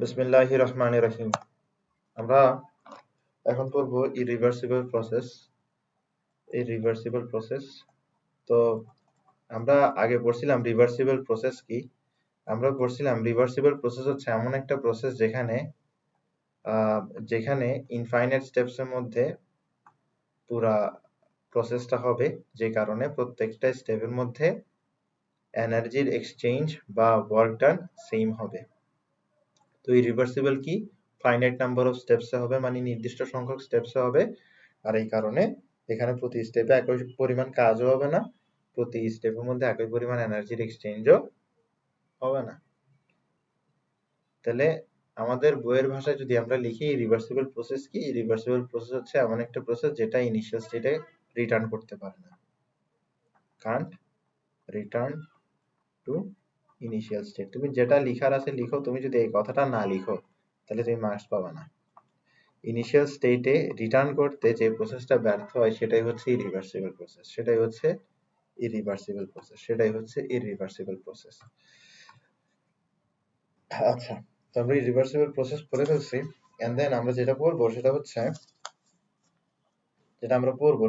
বিসমিল্লাহির রহমানির রহিম। আমরা এখন পড়ব ইরিভার্সিবল প্রসেস। তো আমরা আগে পড়ছিলাম রিভার্সিবল প্রসেস কি। আমরা পড়ছিলাম রিভার্সিবল প্রসেস হচ্ছে এমন একটা প্রসেস যেখানে ইনফাইনাইট স্টেপস এর মধ্যে পুরা প্রসেসটা হবে, যে কারণে প্রত্যেকটা স্টেপের মধ্যে এনার্জির এক্সচেঞ্জ বা ওয়ার্ক ডান সেম হবে। তো ইরিভার্সিবল কি, ফাইনাইট নাম্বার অফ স্টেপস হবে, মানে নির্দিষ্ট সংখ্যক স্টেপস হবে। আর এই কারণে এখানে প্রতি স্টেপে একই পরিমাণ কাজও হবে না, প্রতি স্টেপের মধ্যে একই পরিমাণ এনার্জির এক্সচেঞ্জও হবে না। তাহলে আমাদের বইয়ের ভাষায় যদি আমরা লিখি রিভার্সিবল প্রসেস কি, রিভার্সিবল প্রসেস হচ্ছে এমন একটা প্রসেস যেটা ইনিশিয়াল স্টেটে রিটার্ন করতে পারে না, can't return to initial state. তুমি যেটা লিখার আছে লিখো, তুমি যদি এই কথাটা না লিখো তাহলে তুমি মার্কস পাবে না। ইনিশিয়াল স্টেটে রিটার্ন করতে যে প্রসেসটা ব্যর্থ হয় সেটাই হচ্ছে ইরিভার্সিবল প্রসেস, সেটাই হচ্ছে ইরিভার্সিবল প্রসেস। আচ্ছা, তো আমরা ইরিভার্সিবল প্রসেস পড়ে ফেলছি। এন্ড দেন আমরা যেটা পড়বো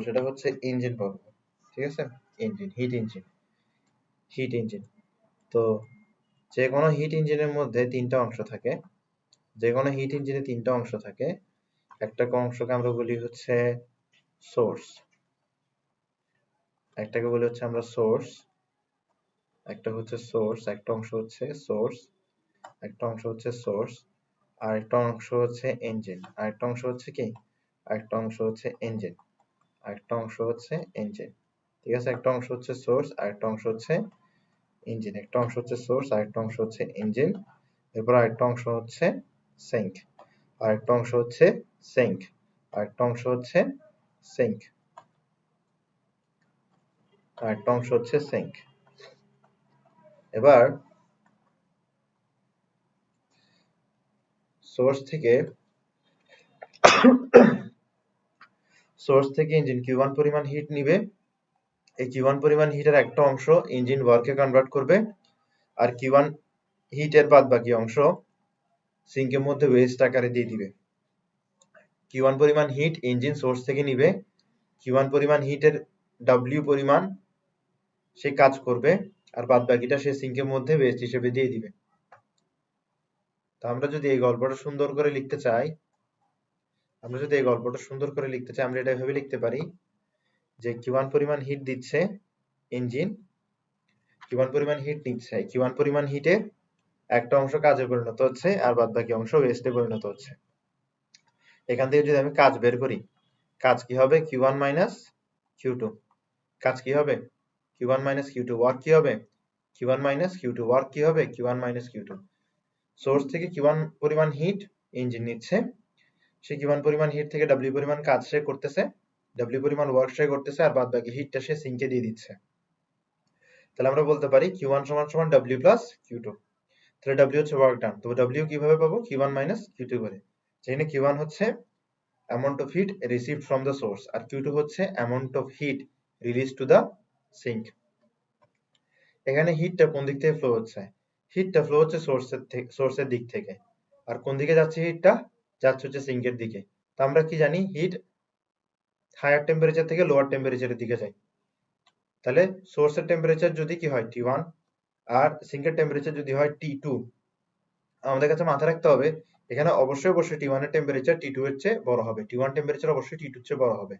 সেটা হচ্ছে ইঞ্জিন পড়বো। ঠিক আছে, হিট ইঞ্জিন। তো যে কোনো হিট ইঞ্জিনের মধ্যে তিনটা অংশ থাকে। একটা অংশকে আমরা বলি হচ্ছে সোর্স, একটা অংশ হচ্ছে সোর্স, আর একটা অংশ হচ্ছে ইঞ্জিন, আরেকটা অংশ হচ্ছে ইঞ্জিন। ঠিক আছে, একটা অংশ হচ্ছে সোর্স, আরেকটা অংশ হচ্ছে ইঞ্জিন। এরপর আরেকটা অংশ হচ্ছে সিঙ্ক, আরেকটা অংশ হচ্ছে সিঙ্ক, আরেকটা অংশ হচ্ছে সিঙ্ক, আরেকটা অংশ হচ্ছে সিঙ্ক। এবার সোর্স থেকে ইঞ্জিন Q1 পরিমাণ হিট নিবে। এই Q1 পরিমাণ হিটের একটা অংশ ইঞ্জিন ওয়ার্কে কনভার্ট করবে, আর Q1 হিটের বাদ বাকি অংশ সিঙ্কের মধ্যে ওয়েস্ট আকারে দিয়ে দিবে। Q1 পরিমাণ হিট ইঞ্জিন সোর্স থেকে নিবে, Q1 পরিমাণ হিটের W পরিমাণ সে কাজ করবে, আর বাদ বাকিটা সে সিঙ্কের মধ্যে ওয়েস্ট হিসেবে দিয়ে দিবে। তো আমরা যদি এই গল্পটা সুন্দর করে লিখতে চাই, আমরা এটা এভাবে লিখতে পারি যে Q1 পরিমাণ হিট দিচ্ছে ইঞ্জিন, Q1 পরিমাণ হিট নিচ্ছে, Q1 পরিমাণ হিটে একটা অংশ কাজে পরিণত হচ্ছে আর বাদ বাকি অংশ ওয়েস্টে পরিণত হচ্ছে। এখান থেকে যদি আমি কাজ বের করি, কাজ কি হবে? Q1 minus Q2। কাজ কি হবে? Q1 minus Q2। ওয়ার্ক কি হবে? Q1 minus Q2। ওয়ার্ক কি হবে? Q1 minus Q2। সোর্স থেকে Q1 পরিমাণ হিট ইঞ্জিন নিচ্ছে, সে Q1 পরিমাণ হিট থেকে W পরিমাণ কাজ সে করতেছে, W পরিমাণ ওয়ার্ক সে করতেছে, আর বাদ বাকি হিটটা সে সিঙ্কে দিয়ে দিচ্ছে। তাহলে আমরা বলতে পারি Q1 সমান সমান W প্লাস Q2। তাহলে W হচ্ছে ওয়ার্ক ডান। তো W কিভাবে পাবো? Q1 মাইনাস Q2 করে। যেখানে Q1 হচ্ছে amount of heat received from the source R Q2 হচ্ছে amount of heat released to the sink। এখানে হিটটা কোন দিক থেকে ফ্লো হচ্ছে? হিটটা ফ্লো হচ্ছে সোর্সের দিক থেকে। আর কোন দিকে যাচ্ছে হিটটা? যাচ্ছে হচ্ছে সিঙ্কের দিকে। তো আমরা কি জানি? হিট হায়ার টেম্পারেচার থেকে লোয়ার টেম্পারেচারের দিকে যায়। তাহলে সোর্সের টেম্পারেচার যদি কি হয় T1 আর সিঙ্কের টেম্পারেচার যদি হয় T2, আমাদের কাছে মাথায় রাখতে হবে এখানে অবশ্যই T1 এর টেম্পারেচার T2 এর চেয়ে বড় হবে। T1 টেম্পারেচার অবশ্যই T2 এর চেয়ে বড় হবে।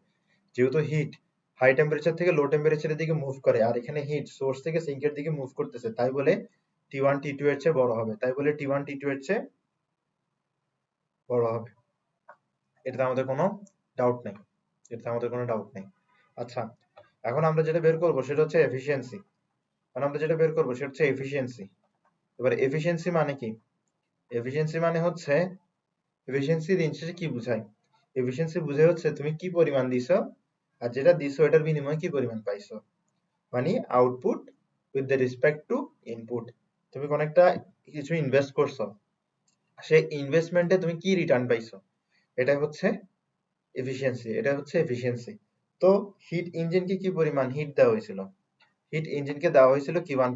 যেহেতু হিট হাই টেম্পারেচার থেকে লো টেম্পারেচারের দিকে মুভ করে, আর এখানে হিট সোর্স থেকে সিঙ্কের দিকে মুভ করতেছে, তাই বলে T1 T2 এর চেয়ে বড় হবে। এটাতে আমাদের কোনো ডাউট নেই। আচ্ছা, এখন আমরা যেটা বের করব সেটা হচ্ছে এফিশিয়েন্সি। এবার এফিশিয়েন্সি মানে কি? এফিশিয়েন্সি দিন শেষে কি বোঝায়? এফিশিয়েন্সি বুঝায় হচ্ছে তুমি কি পরিমাণ দিছো আর যেটা দিছো এটার বিনিময়ে কি পরিমাণ পাইছো, মানে output with the respect to input. তুমি কোন একটা কিছু ইনভেস্ট করছো, সেই ইনভেস্টমেন্টে তুমি কি রিটার্ন পাইছো, এটা হচ্ছে এফিশিয়েন্সি। তো হিট ইঞ্জিনকে কি পরিমাণ হিট দেওয়া হয়েছিল? Q1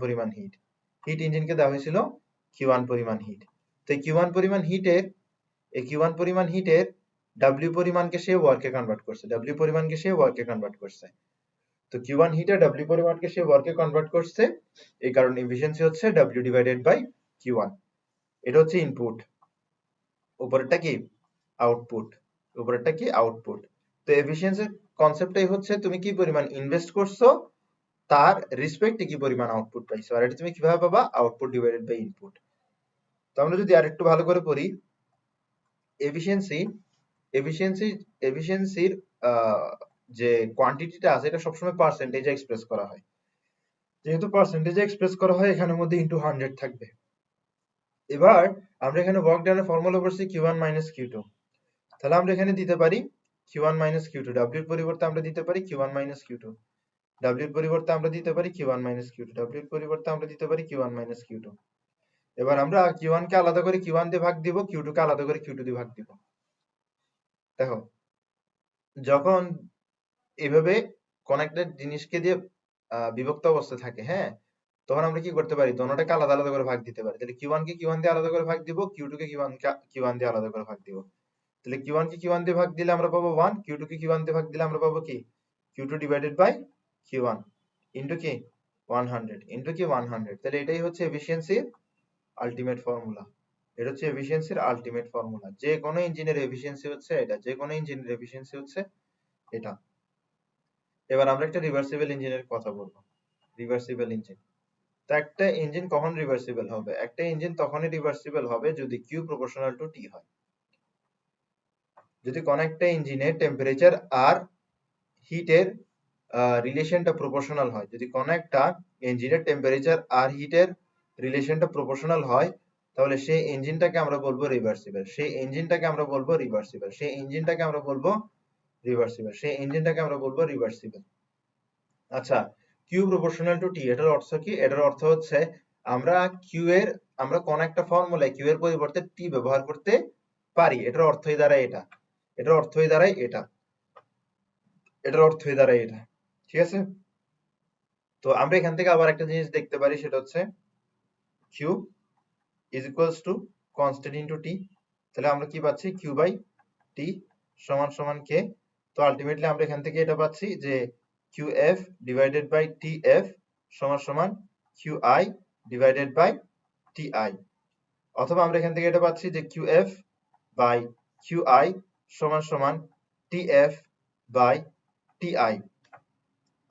পরিমাণ হিট। তো Q1 পরিমাণ হিটের এই Q1 পরিমাণ হিটের W পরিমাণকে সে ওয়ার্কে কনভার্ট করছে, W পরিমাণকে সে ওয়ার্কে কনভার্ট করছে। তো Q1 হিটে W পরিমাণকে সে ওয়ার্কে কনভার্ট করছে, এই কারণে এফিসিয়েন্সি হচ্ছে W ডিভাইডেড বাই Q1। এটা হচ্ছে ইনপুট, উপরেরটা কি আউটপুট, উপরেরটা কি আউটপুট। তো এফিসিয়েন্সির কনসেপ্টটাই হচ্ছে তুমি কি পরিমাণ ইনভেস্ট করছো তার রেসপেক্টে কি পরিমাণ আউটপুট পাইছো, আর এটা তুমি কিভাবে পাবা, আউটপুট ডিভাইডেড বাই ইনপুট। তো আমরা যদি আরেকটু ভালো করে পড়ি, এফিসিয়েন্সি এফিসিয়েন্সি এফিসিয়েন্সির যে কোয়ান্টিটিটা আছে এটা সবসময় পার্সেন্টেজে এক্সপ্রেস করা হয়। যেহেতু পার্সেন্টেজে এক্সপ্রেস করা হয়, এখানের মধ্যে ইনটু 100 থাকবে। এবার আমরা এখানে ওয়ার্ক ডানের ফর্মুলা করছি Q1 মাইনাস Q2, তাহলে আমরা এখানে দিতে পারি Q1 মাইনাস Q2, W এর পরিবর্তে আমরা দিতে পারি Q1 মাইনাস Q2, W এর পরিবর্তে আমরা দিতে পারি Q1 মাইনাস Q2, W এর পরিবর্তে আমরা দিতে পারি Q1 মাইনাস Q2। এবার আমরা Q1 কে আলাদা করে Q1 দিয়ে ভাগ দিব, Q2 কে আলাদা করে Q2 দিয়ে ভাগ দিব। দেখো, যখন এভাবে কোন একটা জিনিসকে দিয়ে বিভক্ত অবস্থা থাকে, হ্যাঁ, তখন আমরা কি করতে পারি, দোনোটাকে আলাদা আলাদা করে ভাগ দিতে পারি। তাহলে Q1 কে Q1 দিয়ে আলাদা করে ভাগ দিব, Q2 কে Q1 দিয়ে আলাদা করে ভাগ দিব। তাহলে Q1 কে Q1 দিয়ে ভাগ দিলে আমরা পাবো 1, Q2 কে Q1 দিয়ে ভাগ দিলে আমরা পাবো কি, Q2 divided by Q1 into কি 100 ইনটু কি 100। তাহলে এটাই হচ্ছে এফিসিয়েন্সির আলটিমেট ফর্মুলা। এটা হচ্ছে এফিসিয়েন্সির আলটিমেট ফর্মুলা। যে কোনো ইঞ্জিনের এফিসিয়েন্সি হচ্ছে এটা, যে কোনো ইঞ্জিনের এফিসিয়েন্সি হচ্ছে এটা। এবার আমরা একটা রিভার্সিবল ইঞ্জিনের কথা বলবো। রিভার্সিবল ইঞ্জিন, তো একটা ইঞ্জিন কখন রিভার্সিবল হবে, একটা ইঞ্জিন তখনই রিভার্সিবল হবে যদি Q প্রপোর্শনাল টু T হয়। যদি কোন একটা ইঞ্জিনে টেম্পারেচার আর হিটের রিলেশনটা প্রপোর্শনাল হয়, যদি কোন একটা ইঞ্জিনের টেম্পারেচার আর হিটের রিলেশনটা প্রপোর্শনাল হয়, তাহলে সেই ইঞ্জিনটাকে আমরা বলবো রিভার্সিবল, সেই ইঞ্জিনটাকে আমরা বলবো রিভার্সিবল, সেই ইঞ্জিনটাকে আমরা বলবো রিভার্সিবল, সেই ইঞ্জিনটাকে আমরা বলবো রিভার্সিবল। আচ্ছা, কিউ প্রপোর্শনাল টু টি, এটার অর্থ কি, এটার অর্থ হচ্ছে আমরা আমরা কোন একটা ফর্মুলায় কিউ এর পরিবর্তে টি ব্যবহার করতে পারি, এটার অর্থই দাঁড়ায় এটা, এটার অর্থই দাঁড়ায় এটা, এটার অর্থই দাঁড়ায় এটা। ঠিক আছে, তো আমরা এখান থেকে আবার একটা জিনিস দেখতে পারি, সেটা হচ্ছে Q is equals to constant into T. তাহলে আমরা কি পাচ্ছি, কিউ বাই টি সমান সমান কে। তো আলটিমেটলি আমরা এখান থেকে এটা পাচ্ছি যে QF ডিভাইডেড বাই TF সমান সমান QI ডিভাইডেড বাই TI, অথবা আমরা এখান থেকে এটা পাচ্ছি যে QF বাই QI সমান সমান TF বাই TI।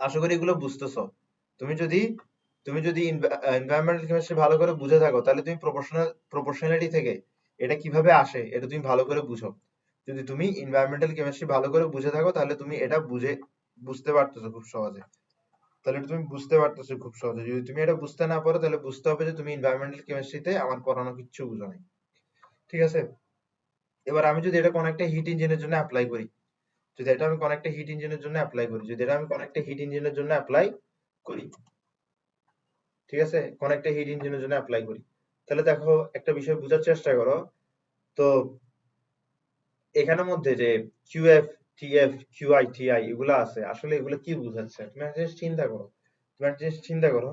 আশা করি এগুলো বুঝতেছো। তুমি যদি এনভায়রনমেন্টাল কেমিস্ট্রি ভালো করে বুঝে থাকো, তাহলে তুমি প্রপোর্শনালিটি থেকে এটা কিভাবে আসে এটা তুমি ভালো করে বুঝো। যদি তুমি এনভায়রনমেন্টাল কেমিস্ট্রি ভালো করে বুঝে থাকো, তাহলে তুমি এটা বুঝতে পারতেছো খুব সহজে, তাহলে তুমি বুঝতে পারতেছো খুব সহজে। যদি তুমি এটা বুঝতে না পারো, তাহলে বুঝতে হবে যে তুমি এনভায়রনমেন্টাল কেমিস্ট্রিতে আমার পড়ানো কিচ্ছু বুঝো নাই। ঠিক আছে, এবার আমি যদি এটা কোন একটা হিট ইঞ্জিনের জন্য অ্যাপ্লাই করি, যদি এটা আমি কোন একটা হিট ইঞ্জিনের জন্য অ্যাপ্লাই করি, যদি এটা আমি কোন একটা হিট ইঞ্জিনের জন্য অ্যাপ্লাই করি, ঠিক আছে, কোন একটা হিট ইঞ্জিনের জন্য অ্যাপ্লাই করি, তাহলে দেখো একটা বিষয় বোঝার চেষ্টা করো। তো এখানের মধ্যে যে QF TF QI TI এগুলো আছে, আসলে এগুলো কি বোঝাচ্ছে, তুমি একটা জিনিস চিন্তা করো। তুমি একটা জিনিস চিন্তা করো,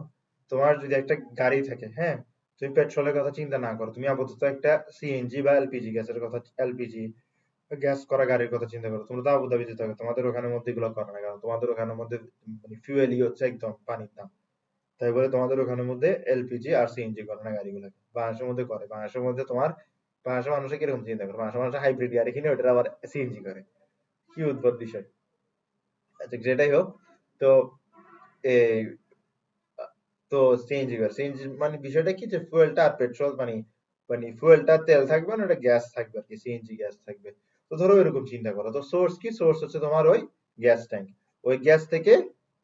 তোমার যদি একটা গাড়ি থাকে, হ্যাঁ, তুমি পেট্রোলের কথা চিন্তা না করো, তুমি আপাতত একটা সিএনজি বা এলপিজি গ্যাসের কথা, এলপিজি গ্যাস করা গাড়ির কথা চিন্তা করো। তোমরা তো আবুধাবিতে থাকো, তোমাদের ওখানের মধ্যে এগুলো করে না, কারণ তোমাদের ওখানের মধ্যে মানে ফুয়েলই হচ্ছে একদম পানির দাম। তাই বলে তোমাদের ওখানের মধ্যে এলপিজি আর সিএনজি করে না গাড়িগুলোকে, বাংলাদেশের মধ্যে করে। বাংলাদেশের মধ্যে তোমার বাংলাদেশের মানুষে কিরকম চিন্তা করে, বাংলাদেশের মানুষ হাইব্রিড গাড়ি কিনে ওটা আবার সিএনজি করে, কি উদ্ভট বিষয়। আচ্ছা, যেটাই হোক, তো এই তো সিএনজি মানে বিষয়টা কি, যে ফুয়েলটা আর পেট্রোল মানে মানে ফুয়েলটা তেল থাকবে না, ওটা গ্যাস থাকবে আর কি, সিএনজি গ্যাস থাকবে। তো ধরো এরকম চিন্তা করো, তো সোর্স কি, সোর্স হচ্ছে তোমার ওই গ্যাস ট্যাঙ্ক, ওই গ্যাস থেকে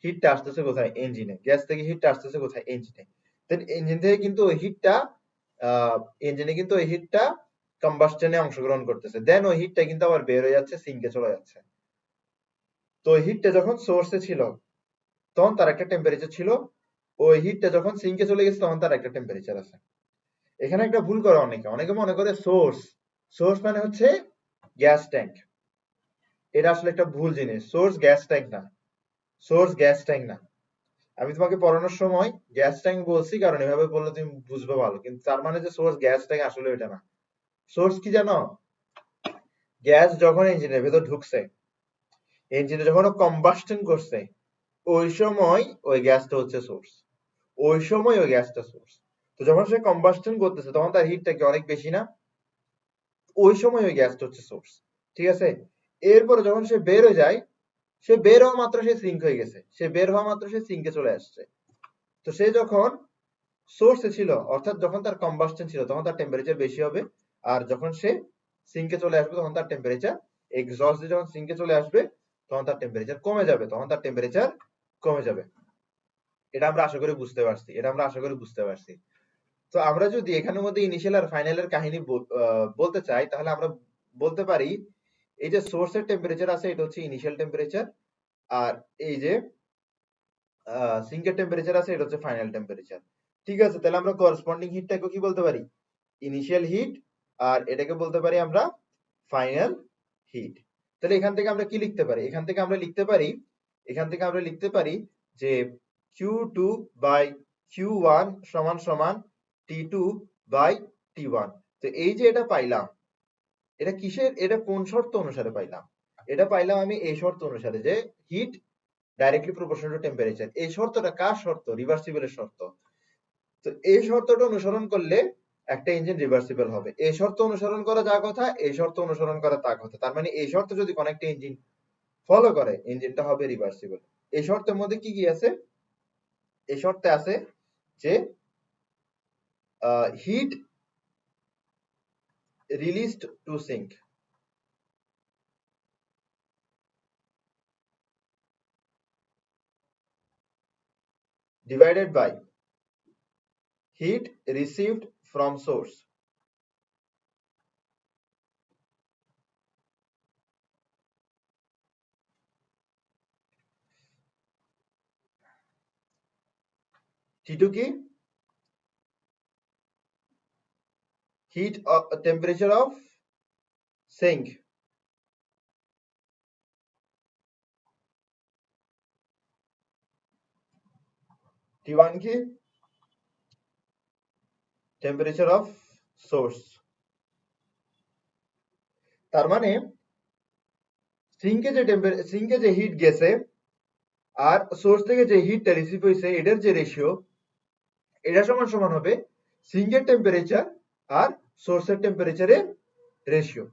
হিটটা আসতেছে কোথায়, ইঞ্জিনে, গ্যাস থেকে হিটটা আসতেছে কোথায়, ইঞ্জিনে। দেন ইঞ্জিন থেকে কিন্তু ওই হিটটা ইঞ্জিনে কিন্তু ওই হিটটা কম্বাসশনে অংশগ্রহণ করতেছে, দেন ওই হিটটা কিন্তু আবার বের হয়ে যাচ্ছে, সিঙ্কে চলে যাচ্ছে। তো ওই হিটটা যখন সোর্সে ছিল তখন তার একটা টেম্পারেচার ছিল, ওই হিটটা যখন সিঙ্কে চলে গেছে তখন তার একটা টেম্পারেচার আছে। এখানে একটা ভুল করে অনেকে, অনেকে মনে করে সোর্স, সোর্স মানে হচ্ছে গ্যাস ট্যাঙ্ক। এটা আসলে একটা ভুল জিনিস, সোর্স গ্যাস ট্যাঙ্ক না, সোর্স গ্যাস ট্যাঙ্ক না। আমি তোমাকে পড়ানোর সময় গ্যাস ট্যাঙ্ক বলছি কারণ এভাবে বললে তুমি বুঝবে ভালো, কিন্তু তার মানে যে সোর্স গ্যাস ট্যাঙ্ক আসলে এটা না। সোর্স কি জানো? গ্যাস যখন ইঞ্জিনের ভেতর ঢুকছে, ইঞ্জিনে যখন কম্বাস্টন করছে, ওই সময় ওই গ্যাসটা হচ্ছে সোর্স। ওই সময় ওই গ্যাসটা সোর্স। তো যখন সে কম্বাস্টন করতেছে তখন তার হিটটা কি অনেক বেশি না? ওই সময় ওই গ্যাসটা হচ্ছে সোর্স। ঠিক আছে? এরপরে যখন সে বের হয়ে যায়, সে বের হওয়া মাত্র সে সিঙ্ক হয়ে গেছে, সে বের হওয়া মাত্র সে সিঙ্কে চলে আসছে। তো সে যখন সোর্সে ছিল, অর্থাৎ যখন তার কম্বাস্টন ছিল, তখন তার টেম্পারেচার বেশি হবে। আর যখন সে সিঙ্কে চলে আসবে তখন তার টেম্পারেচার, এক্সস্ট দিয়ে যখন সিঙ্কে চলে আসবে তখন তার টেম্পারেচার কমে যাবে, তখন তার টেম্পারেচার কমে যাবে। এটা আমরা আশা করি বুঝতে পারছি, এটা আমরা আশা করি বুঝতে পারছি। তো আমরা যদি এখানের মধ্যে ইনিশিয়াল আর ফাইনালের কাহিনী বলতে চাই, তাহলে আমরা বলতে পারি এই যে সোর্সের টেম্পারেচার আছে এটা হচ্ছে ইনিশিয়াল টেম্পারেচার, আর এই যে সিঙ্কের টেম্পারেচার আছে এটা হচ্ছে ফাইনাল টেম্পারেচার। ঠিক আছে, তাহলে আমরা করসপন্ডিং হিটটাকে কি বলতে পারি? Initial hit. আর এটাকে বলতে পারি আমরা ফাইনাল হিট। তাহলে এখান থেকে আমরা কি লিখতে পারি? এখান থেকে আমরা লিখতে পারি যে Q2 বাই Q1 সমান সমান T2 বাই T1। তো এই যে এটা পাইলাম, এটা কিসের, এটা কোন শর্ত অনুসারে পাইলাম? এটা পাইলাম আমি এই শর্ত অনুসারে যে heat directly proportional to temperature. এই শর্তটা কার শর্ত? রিভার্সিবলের শর্ত। তো এই শর্তটা অনুসরণ করলে একটা ইঞ্জিন রিভার্সিবল হবে। এই শর্ত অনুসরণ করা যা কথা, এই শর্ত অনুসরণ করা তা কথা। তার মানে এই শর্ত যদি কোন একটা ইঞ্জিন ফলো করে, ইঞ্জিনটা হবে রিভার্সিবল। এই শর্তের মধ্যে কি কি আছে? এই শর্তে আছে যে heat released to sink divided by heat received from source. T2 কি? Heat temperature of sink. T1 কি? Temperature of source. তার মানে সিঙ্কে যে হিট গেছে আর সোর্স থেকে যে হিটটা রিসিভ হয়েছে, এটার যে রেশিও, এটা সমান সমান হবে সিঙ্কের টেম্পারেচার আর সোর্সের টেম্পারেচারের রেশিও।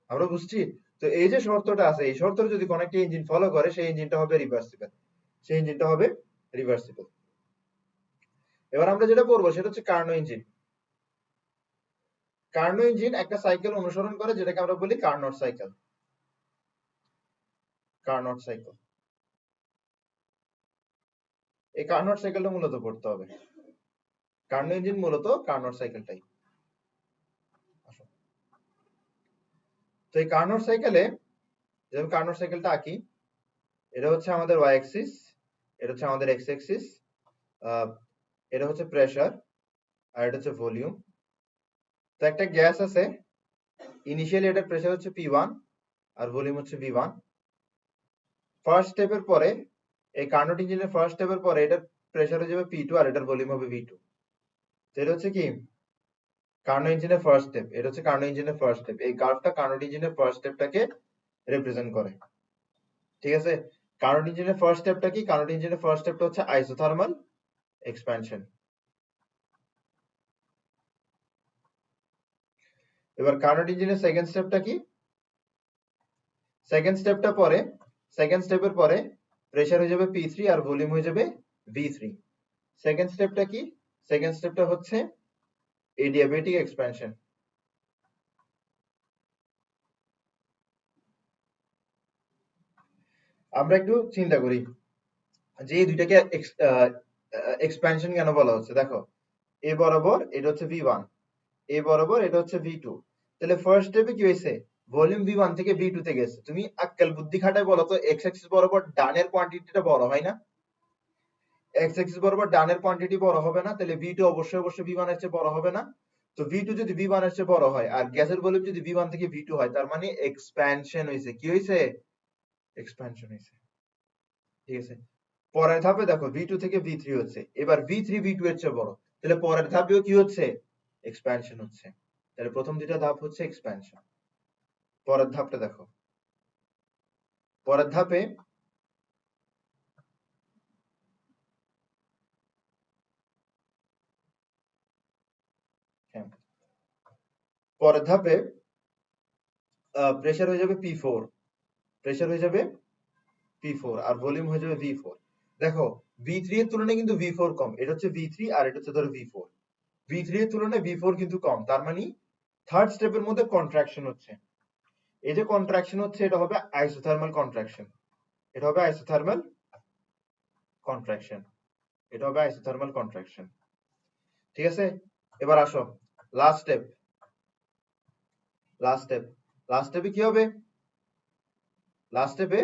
আমরা বুঝছি? তো এই যে শর্তটা আছে, এই শর্তটা যদি কোন একটা ইঞ্জিন ফলো করে, সেই ইঞ্জিনটা হবে রিভার্সিবল, সেই ইঞ্জিনটা হবে রিভার্সিবল। এবার আমরা যেটা পড়বো সেটা হচ্ছে কার্নো ইঞ্জিন। কার্নো ইঞ্জিন একটা সাইকেল অনুসরণ করে যেটাকে আমরা বলি কার্নোট সাইকেল। কার্নোট সাইকেল, এই কার্নোট সাইকেলটা মূলত পড়তে হবে। কার্নো ইঞ্জিন মূলত কার্নোট সাইকেলটাই। তো এই কার্নোট সাইকেলে, যেমন কার্নোট সাইকেলটা আঁকি, এটা হচ্ছে আমাদের ওয়াই অ্যাক্সিস, এটা হচ্ছে আমাদের এক্স অ্যাক্সিস, এটা হচ্ছে প্রেসার, আর এটা হচ্ছে ভলিউম। তো একটা গ্যাস আছে, ইনিশিয়ালি এটার প্রেসার হচ্ছে P1 আর ভলিউম হচ্ছে V1। ফার্স্ট স্টেপের পরে, এই কার্নোট ইঞ্জিনের ফার্স্ট স্টেপের পরে এটার প্রেসার হয়ে যাবে P2 আর এটার ভলিউম হবে V2। তো এটা হচ্ছে কি কার্নো ইঞ্জিনের ফার্স্ট স্টেপ, এটা হচ্ছে কার্নো ইঞ্জিনের ফার্স্ট স্টেপ। এই কার্ভটা কার্নোট ইঞ্জিনের ফার্স্ট স্টেপটাকে রিপ্রেজেন্ট করে। ঠিক আছে? কার্নোট ইঞ্জিনের ফার্স্ট স্টেপটা কি? কার্নোট ইঞ্জিনের ফার্স্ট স্টেপটা হচ্ছে আইসোথার্মাল এক্সপ্যানশন। এবার কার্নোট ইঞ্জিনের সেকেন্ড স্টেপটা কি? সেকেন্ড স্টেপের পরে প্রেসার হয়ে যাবে P3 আর ভলিউম হয়ে যাবে V3। সেকেন্ড স্টেপটা কি? সেকেন্ড স্টেপটা হচ্ছে এডিয়াবেটিক এক্সপ্যানশন। আমরা একটু চিন্তা করি যে এই দুইটাকে এক্সপ্যানশন কেন বলা হচ্ছে। দেখো, এ বরাবর এটা হচ্ছে V1, এ বরাবর এটা হচ্ছে V2। তাহলে ফার্স্ট স্টেপে কি হয়েছে? ভলিউম V1 থেকে V2 তে গেছে। তুমি আক্কেল বুদ্ধি খাটায় বলো তো, এক্স অ্যাক্সিস বরাবর ডানের কোয়ান্টিটিটা বড় হয় না? এক্স অ্যাক্সিস বরাবর ডানের কোয়ান্টিটি বড় হবে না? তাহলে V2 অবশ্যই V1 এর চেয়ে বড় হবে না? তো V2 যদি V1 এর চেয়ে বড় হয় আর গ্যাসের ভলিউম যদি V1 থেকে V2 হয়, তার মানে এক্সপ্যানশন হয়েছে। কি হয়েছে? এক্সপ্যানশন হয়েছে। ঠিক আছে? পরের ধাপে দেখো V2 থেকে V3 হচ্ছে, এবার V3 V2 এর চেয়ে বড়, তাহলে পরের ধাপেও কি হচ্ছে, এক্সপ্যানশন হচ্ছে। তাহলে প্রথম দুটো ধাপ হচ্ছে এক্সপ্যানশন। পরের ধাপটা দেখো, পরের ধাপে হ্যাঁ, পরের ধাপে প্রেসার হয়ে যাবে P4, প্রেসার হয়ে যাবে P4 আর ভলিউম হয়ে যাবে V4। দেখো V3 এর তুলনায় কিন্তু V4 কম, এটা হচ্ছে V3 আর এটা হচ্ছে ধরো V4। V3 এর তুলনায় V4 কিন্তু কম, তার মানে থার্ড স্টেপের মধ্যে কন্ট্রাকশন হচ্ছে। এই যে কন্ট্রাকশন হচ্ছে এটা হবে আইসোথার্মাল কন্ট্রাকশন, এটা হবে আইসোথার্মাল কন্ট্রাকশন, এটা হবে আইসোথার্মাল কন্ট্রাকশন। ঠিক আছে, এবার আসো last step, last step, last স্টেপে কি হবে, লাস্ট স্টেপে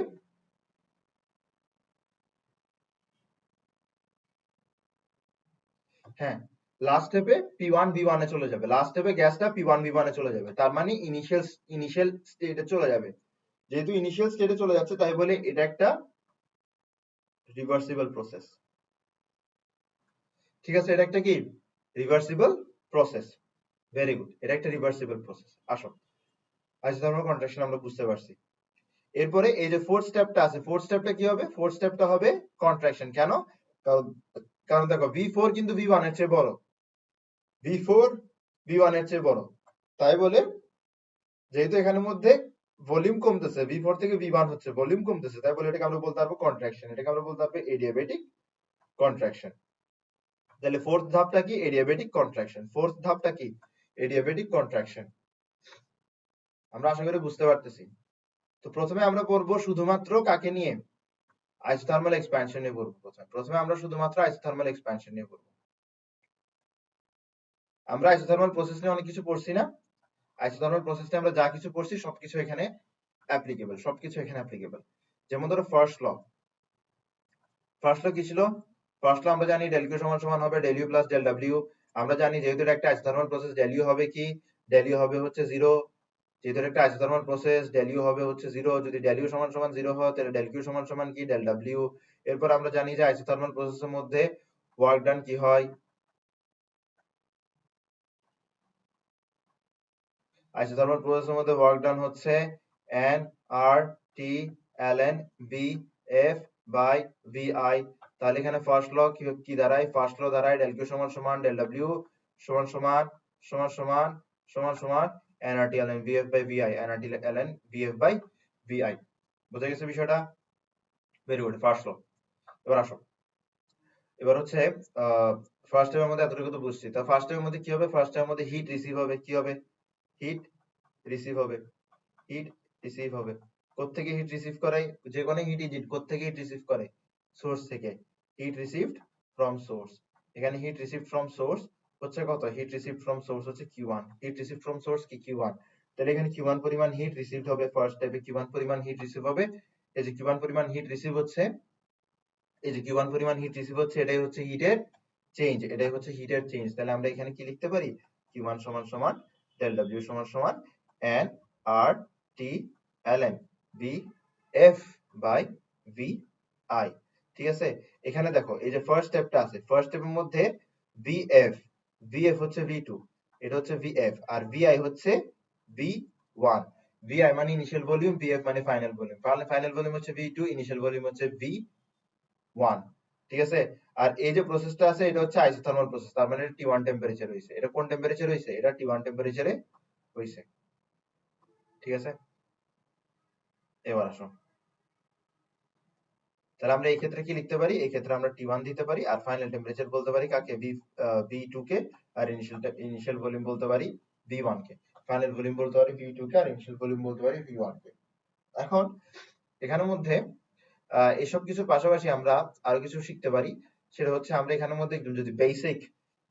হ্যাঁ, লাস্ট স্টেপে P1 V1 এ চলে যাবে, লাস্ট স্টেপে গ্যাসটা P1 V1 এ চলে যাবে, তার মানে ইনিশিয়াল স্টেটে চলে যাবে। যেহেতু ইনিশিয়াল স্টেটে চলে যাচ্ছে তাই বলে এটা একটা রিভার্সিবল প্রসেস। ঠিক আছে, এটা একটা কি রিভার্সিবল প্রসেস, ভেরি গুড, এটা একটা রিভার্সিবল প্রসেস। আসো আইসোথার্মাল কন্ট্রাকশন আমরা বুঝতে পারছি। এরপরে এই যে ফোর্থ স্টেপটা আছে, ফোর্থ স্টেপটা কি হবে, ফোর্থ স্টেপটা হবে কন্ট্রাকশন। কেন, কারণ কারণ দেখো V4 কিন্তু V1 এর চেয়ে বড়, V4 V1 এর চেয়ে বড়, তাই বলে যেহেতু এখানের মধ্যে ভলিউম কমতেছে, V4 থেকে V1 হচ্ছে, ভলিউম কমতেছে, তাই বলে এটাকে আমরা বলতে পারবো কন্ট্রাকশন, এটাকে আমরা বলতে পারবো এডিয়াবেটিক কন্ট্রাকশন। তাহলে ফোর্থ ধাপটা কি, এডিয়াবেটিক কন্ট্রাকশন। ফোর্থ ধাপটা কি, এডিয়াবেটিক কন্ট্রাকশন। আমরা আশা করি বুঝতে পারতেছি। তো প্রথমে আমরা পড়বো শুধুমাত্র কাকে নিয়ে, আইসোথার্মাল এক্সপ্যানশন নিয়ে পড়বো। প্রথমে আমরা শুধুমাত্র আইসোথার্মাল এক্সপ্যানশন নিয়ে পড়বো। আমরা আইসোথার্মাল প্রসেস নিয়ে অনেক কিছু পড়ছি না, আইসোথার্মাল প্রসেস নিয়ে আমরা যা কিছু পড়ছি সবকিছু এখানে অ্যাপ্লিকেবল, সবকিছু এখানে অ্যাপ্লিকেবল। যেমন ধরো ফার্স্ট ল, ফার্স্ট ল কি ছিল, ফার্স্ট ল আমরা জানি ডেল কিউ সমান সমান হবে del U plus del W. আমরা জানি যেহেতু এটা একটা আইসোথার্মাল প্রসেস, ডেল ইউ হবে কি, ডেল ইউ হবে হচ্ছে 0, যেহেতু এটা একটা আইসোথার্মাল প্রসেস ডেল ইউ হবে হচ্ছে 0, যদি ডেল ইউ সমান সমান 0 হয় তাহলে ডেল কিউ সমান সমান কি, ডেল ডব্লিউ। এরপর আমরা জানি যে আইসোথার্মাল প্রসেসের মধ্যে ওয়ার্ক ডান কি হয়, আইসোথার্মাল প্রসেসের মধ্যে ওয়ার্ক ডান হচ্ছে N R T ln bf by vi। তাহলে এখানে ফার্স্ট ল কি দাঁড়ায়, ফার্স্ট ল দাঁড়ায় ডেল কিউ সমান সমান ডেল ডব্লিউ সমান সমান সমান সমান সমান সমান nRT ln bf by vi, nRT ln bf by vi। বুঝা গেছে বিষয়টা, ভেরি গুড, ফার্স্ট ল। এবার আসো, এবার হচ্ছে ফার্স্ট স্টেপের মধ্যে এতটুকু তো বুঝছি। তা ফার্স্ট স্টেপের মধ্যে কি হবে, ফার্স্ট স্টেপের মধ্যে হিট রিসিভ হবে, কি হবে, হিট রিসিভ হবে, হিট রিসিভ হবে। কোত্থেকে হিট রিসিভ করাই, যে কোনো হিট ইজ কোত্থেকে হিট রিসিভ করে, সোর্স থেকে, হিট রিসিভড ফ্রম সোর্স। এখানে হিট রিসিভড ফ্রম সোর্স হচ্ছে কত, হিট রিসিভড ফ্রম সোর্স হচ্ছে Q1, hit received from source কি Q1। তাহলে এখানে Q1 পরিমাণ হিট রিসিভড হবে, ফার্স্ট স্টেপে Q1 পরিমাণ হিট রিসিভ হবে। এই যে Q1 পরিমাণ হিট রিসিভ হচ্ছে, এই যে Q1 পরিমাণ হিট রিসিভ হচ্ছে, এটাই হচ্ছে হিটের চেঞ্জ, এটাই হচ্ছে হিটের চেঞ্জ। তাহলে আমরা এখানে কি লিখতে পারি, Q1 সমান সমান ডেল W সমান সমান n r t ln b f by vi। ঠিক আছে, এখানে দেখো এই যে ফার্স্ট স্টেপটা আছে, ফার্স্ট স্টেপের মধ্যে vf, vf হচ্ছে V2, এটা হচ্ছে vf, আর vi হচ্ছে V1। vi মানে ইনিশিয়াল ভলিউম, vf মানে ফাইনাল ভলিউম, ফাইনাল ভলিউম হচ্ছে V2, ইনিশিয়াল ভলিউম হচ্ছে V1। ঠিক আছে, আর এই যে প্রসেসটা আছে এটা হচ্ছে আইসোথার্মাল প্রসেস, তার মানে T1 টেম্পারেচার হইছে। এটা কোন টেম্পারেচার হইছে, এটা T1 টেম্পারেচারে হইছে। ঠিক আছে, এবার আসো, তাহলে আমরা এই ক্ষেত্রে কি লিখতে পারি, এই ক্ষেত্রে আমরা T1 দিতে পারি, আর ফাইনাল টেম্পারেচার বলতে পারি কাকে, V2 কে, আর ইনিশিয়াল ভলিউম বলতে পারি V1 কে, ফাইনাল ভলিউম বলতে পারি V2 কে, আর ইনিশিয়াল ভলিউম বলতে পারি V1 কে। এখন এখানের মধ্যে এসব কিছুর পাশাপাশি আমরা আরো কিছু শিখতে পারি, সেটা হচ্ছে আমরা এখানের মধ্যে যদি বেসিক,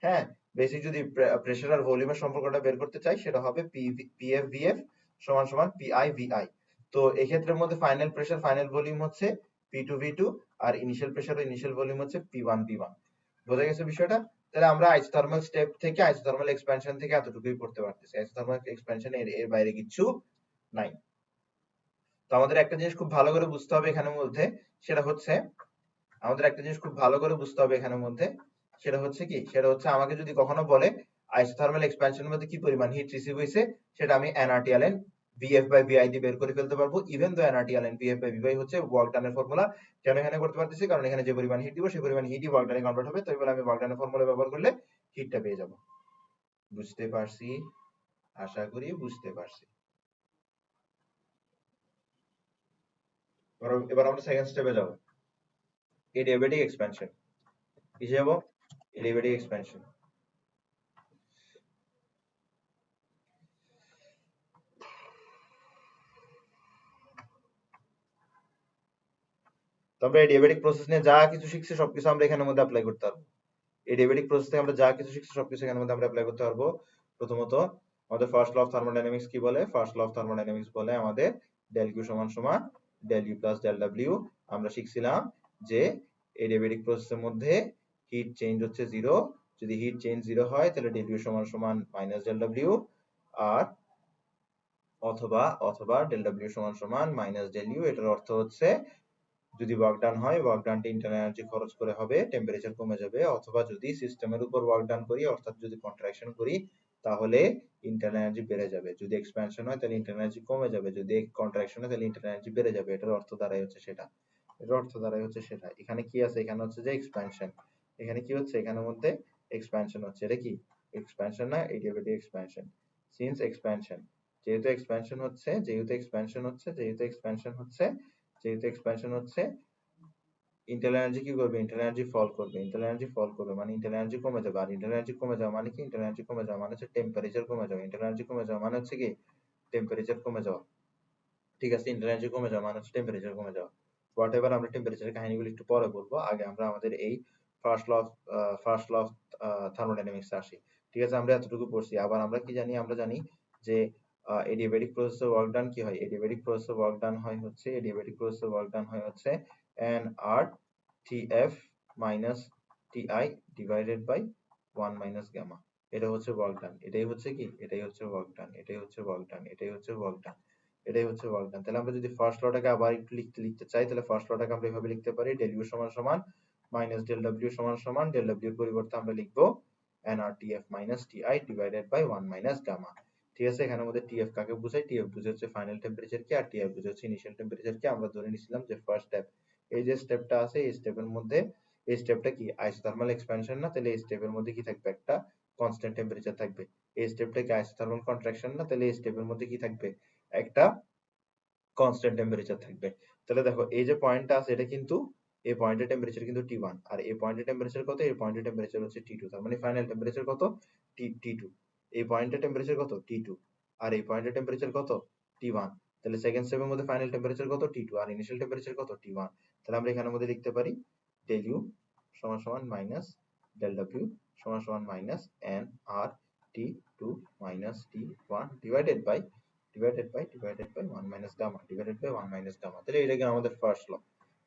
হ্যাঁ বেসিক যদি প্রেসার আর ভলিউমের সম্পর্কটা বের করতে চাই, সেটা হবে পিএফ ভিএফ সমান সমান পিআই ভিআই। তো এই ক্ষেত্রের মধ্যে ফাইনাল প্রেসার ফাইনাল ভলিউম হচ্ছে P2 V2, আর ইনিশিয়াল প্রেসার ও ইনিশিয়াল ভলিউম হচ্ছে P1 V1। বোঝা গেছে বিষয়টা, তাহলে আমরা আইসোথার্মাল স্টেপ থেকে, আইসোথার্মাল এক্সপ্যানশন থেকে এতটুকুই পড়তে পারতেছি, আইসোথার্মাল এক্সপ্যানশন এর বাইরে কিছু নাই। তো আমাদের একটা জিনিস খুব ভালো করে বুঝতে হবে এখানের মধ্যে, সেটা হচ্ছে আমাদের একটা জিনিস খুব ভালো করে বুঝতে হবে এখানের মধ্যে, সেটা হচ্ছে কি, সেটা হচ্ছে আমাকে যদি কখনো বলে আইসোথার্মাল এক্সপ্যানশনের মধ্যে কি পরিমাণ হিট রিসিভ হয়েছে, সেটা আমি এনআরটি ln বিএফ বাই বিআই দিয়ে বের করে ফেলতে পারবো। Even though nRT ln BF by বিআই হচ্ছে ওয়ার্ক ডানের ফর্মুলা। কেন এখানে করতে পারতেছি, কারণ এখানে যে পরিমাণ হিট দিব সেই পরিমাণ হিটই ওয়ার্ক ডানে কনভার্ট হবে, তাই বলে আমি ওয়ার্ক ডানের ফর্মুলা ব্যবহার করলে হিটটা পেয়ে যাব। বুঝতে পারছি, আশা করি বুঝতে পারছি। এবার আমরা সেকেন্ড স্টেপে যাব, এডিয়াবেটিক এক্সপ্যানশন। কিসে যাব? Adiabatic expansion. তো আমরা এডিয়াবেটিক প্রসেস নিয়ে যা কিছু শিখছি সবকিছু আমরা এখানের মধ্যে অ্যাপ্লাই করতে পারবো। এডিয়াবেটিক প্রসেস থেকে আমরা যা কিছু শিখছি সবকিছু এখানের মধ্যে আমরা অ্যাপ্লাই করতে পারবো। প্রথমত আমাদের ফার্স্ট ল অফ থার্মোডাইনামিক্স কি বলে? ফার্স্ট ল অফ থার্মোডাইনামিক্স বলে আমাদের ডেল কিউ সমান সমান del U plus del W. আমরা শিখছিলাম যে এডিয়াবেটিক প্রসেসের মধ্যে হিট চেঞ্জ হচ্ছে জিরো। যদি হিট চেঞ্জ জিরো হয় তাহলে ডেল ইউ সমান সমান মাইনাস ডেল ডাব্লিউ, আর অথবা অথবা ডেল ডাব্লিউ সমান সমান মাইনাস ডেল ইউ। এটার অর্থ হচ্ছে যদি ওয়ার্ক ডান হয়, ওয়ার্ক ডানটা ইন্টারনাল এনার্জি খরচ করে হবে, টেম্পারেচার কমে যাবে। অথবা যদি সিস্টেমের উপর ওয়ার্ক ডান করি, অর্থাৎ যদি কন্ট্রাকশন করি, তাহলে ইন্টারনাল এনার্জি বেড়ে যাবে। যদি এক্সপ্যানশন হয় তাহলে ইন্টারনাল এনার্জি কমে যাবে, যদি কন্ট্রাকশন হয় তাহলে ইন্টারনাল এনার্জি বেড়ে যাবে। এটার অর্থ দাঁড়ায় হচ্ছে সেটা, এটার অর্থ দাঁড়ায় হচ্ছে সেটা। এখানে কি আছে? এখানে হচ্ছে যে এক্সপ্যানশন। এখানে কি হচ্ছে? এখানের মধ্যে এক্সপ্যানশন হচ্ছে। এটা কি এক্সপ্যানশন না? Adiabatic expansion. সিন্স এক্সপ্যানশন, যেহেতু এক্সপ্যানশন হচ্ছে, যেহেতু এক্সপ্যানশন হচ্ছে, যেহেতু এক্সপ্যানশন হচ্ছে, যেহেতু এক্সপ্যানশন হচ্ছে, ইন্টারনাল এনার্জি কি করবে? ইন্টারনাল এনার্জি ফল করবে। ইন্টারনাল এনার্জি ফল করবে মানে ইন্টারনাল এনার্জি কমে যাবে। আর ইন্টারনাল এনার্জি কমে যাওয়া মানে কি? ইন্টারনাল এনার্জি কমে যাওয়া মানে হচ্ছে টেম্পারেচার কমে যাওয়া। ইন্টারনাল এনার্জি কমে যাওয়া মানে হচ্ছে কি? টেম্পারেচার কমে যাওয়া। ঠিক আছে, ইন্টারনাল এনার্জি কমে যাওয়া মানে হচ্ছে টেম্পারেচার কমে যাওয়া। হোয়াট এভার, আমরা টেম্পারেচারের কাহিনীগুলো একটু পরে বলবো। আগে আমরা আমাদের এই ফার্স্ট ল অফ থার্মোডাইনামিক্স আসি। ঠিক আছে, আমরা এতটুকু পড়ছি। আবার আমরা কি জানি? আমরা জানি যে এডিয়াবেটিক প্রসেসে ওয়ার্ক ডান কি হয়? এডিয়াবেটিক প্রসেসে ওয়ার্ক ডান হয় হচ্ছে, এডিয়াবেটিক প্রসেসে ওয়ার্ক ডান হয় হচ্ছে N R TF minus TI divided by 1 minus gamma. এটা হচ্ছে ওয়ার্ক ডান। এটাই হচ্ছে কি? এটাই হচ্ছে ওয়ার্ক ডান। এটাই হচ্ছে ওয়ার্ক ডান। এটাই হচ্ছে ওয়ার্ক ডান। এটাই হচ্ছে ওয়ার্ক ডান। তাহলে আমরা যদি ফার্স্ট লটাকে আবার একটু লিখতে চাই, তাহলে ফার্স্ট লটাকে আমরা এভাবে লিখতে পারি, ডেল ইউ সমান সমান মাইনাস ডেল ডাব্লিউ সমান সমান, ডেল ডাব্লিউ এর পরিবর্তে আমরা লিখবো nRTF minus TI divided by 1 minus gamma. ঠিক আছে, এখানের মধ্যে TF কাকে বোঝায়? TF বুঝে হচ্ছে ফাইনাল টেম্পারেচার কে, আর TI বুঝে হচ্ছে ইনিশিয়াল টেম্পারেচার কে। আমরা ধরে নিছিলাম যে ফার্স্ট স্টেপ, এই যে স্টেপটা আছে, এই স্টেপের মধ্যে, এই স্টেপটা কি আইসোথার্মাল এক্সপ্যানশন না? তাহলে এই স্টেপের মধ্যে কি থাকবে? একটা কনস্ট্যান্ট টেম্পারেচার থাকবে। এই স্টেপটা কি আইসোথার্মাল কন্ট্রাকশন না? তাহলে এই স্টেপের মধ্যে কি থাকবে? একটা কনস্ট্যান্ট টেম্পারেচার থাকবে। তাহলে দেখো এই যে পয়েন্টটা আছে, এটা কিন্তু এই পয়েন্টের টেম্পারেচার কিন্তু T1, আর এই পয়েন্টের টেম্পারেচার কত? এই পয়েন্টের টেম্পারেচার হচ্ছে T2। তার মানে ফাইনাল টেম্পারেচার কত? T2। এই পয়েন্টের টেম্পারেচার কত? T2। আর এই পয়েন্টের টেম্পারেচার কত? T1। তাহলে সেকেন্ড স্টেপের মধ্যে ফাইনাল টেম্পারেচার কত? T2, আর ইনিশিয়াল টেম্পারেচার কত? T1। তাহলে আমরা এখানের মধ্যে লিখতে পারি ডেল ইউ সমান সমান মাইনাস ডেল ডাব্লিউ সমান সমান minus N R T2 minus T1 divided by 1 minus gamma divided by 1 minus gamma. তাহলে এটা গেল আমাদের ফার্স্ট ল।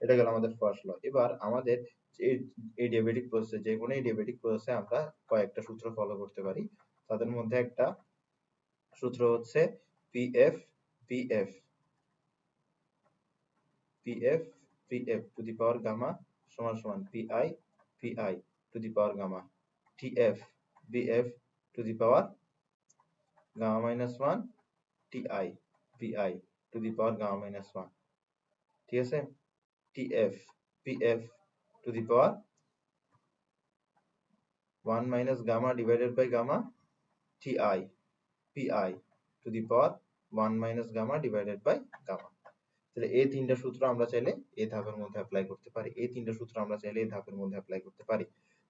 এটা গেল আমাদের ফার্স্ট ল। এবার আমাদের এই ডিয়াবেটিক প্রসেসে, যে কোনো ডিয়াবেটিক প্রসেসে আমরা কয়েকটা সূত্র ফলো করতে পারি। তাদের মধ্যে একটা সূত্র হচ্ছে PF PF PF PF to the power gamma সমান সমান PI PI to the power gamma. TF BF to the power gamma minus 1 TI PI to the power gamma minus 1। ঠিক আছে, TF PF to the power 1 minus gamma divided by gamma TI PI to the power 1 minus gamma divided by gamma। তাহলে এই তিনটা সূত্র আমরা চাইলে এই ধাপের মধ্যে অ্যাপ্লাই করতে পারি। এই তিনটা সূত্র আমরা চাইলে এই ধাপের মধ্যে অ্যাপ্লাই করতে পারি।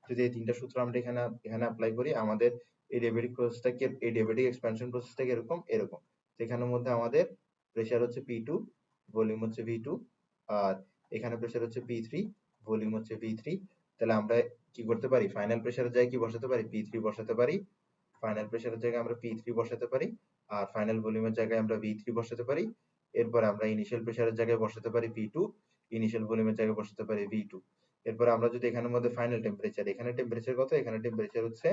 যদি এই তিনটা সূত্র আমরা এখানে অ্যাপ্লাই করি, আমাদের এই ডিয়াবেটিক প্রসেসটা কি, এই ডিয়াবেটিক এক্সপ্যানশন প্রসেসটা এরকম এরকম। এখানের মধ্যে আমাদের প্রেসার হচ্ছে P2, ভলিউম হচ্ছে V2, আর এখানে প্রেসার হচ্ছে P3, ভলিউম হচ্ছে V3। তাহলে আমরা কি করতে পারি? ফাইনাল প্রেসারের জায়গায় কি বসাতে পারি? P3 বসাতে পারি। ফাইনাল প্রেসারের জায়গায় আমরা P3 বসাতে পারি, আর ফাইনাল ভলিউমের জায়গায় আমরা V3 বসাতে পারি। এরপর আমরা ইনিশিয়াল প্রেসারের জায়গায় বসাতে পারি P2, ইনিশিয়াল ভলিউমের জায়গায় বসাতে পারি V2। এরপর আমরা যদি এখানের মধ্যে ফাইনাল টেম্পারেচার, এখানে টেম্পারেচার কত? এখানে টেম্পারেচার হচ্ছে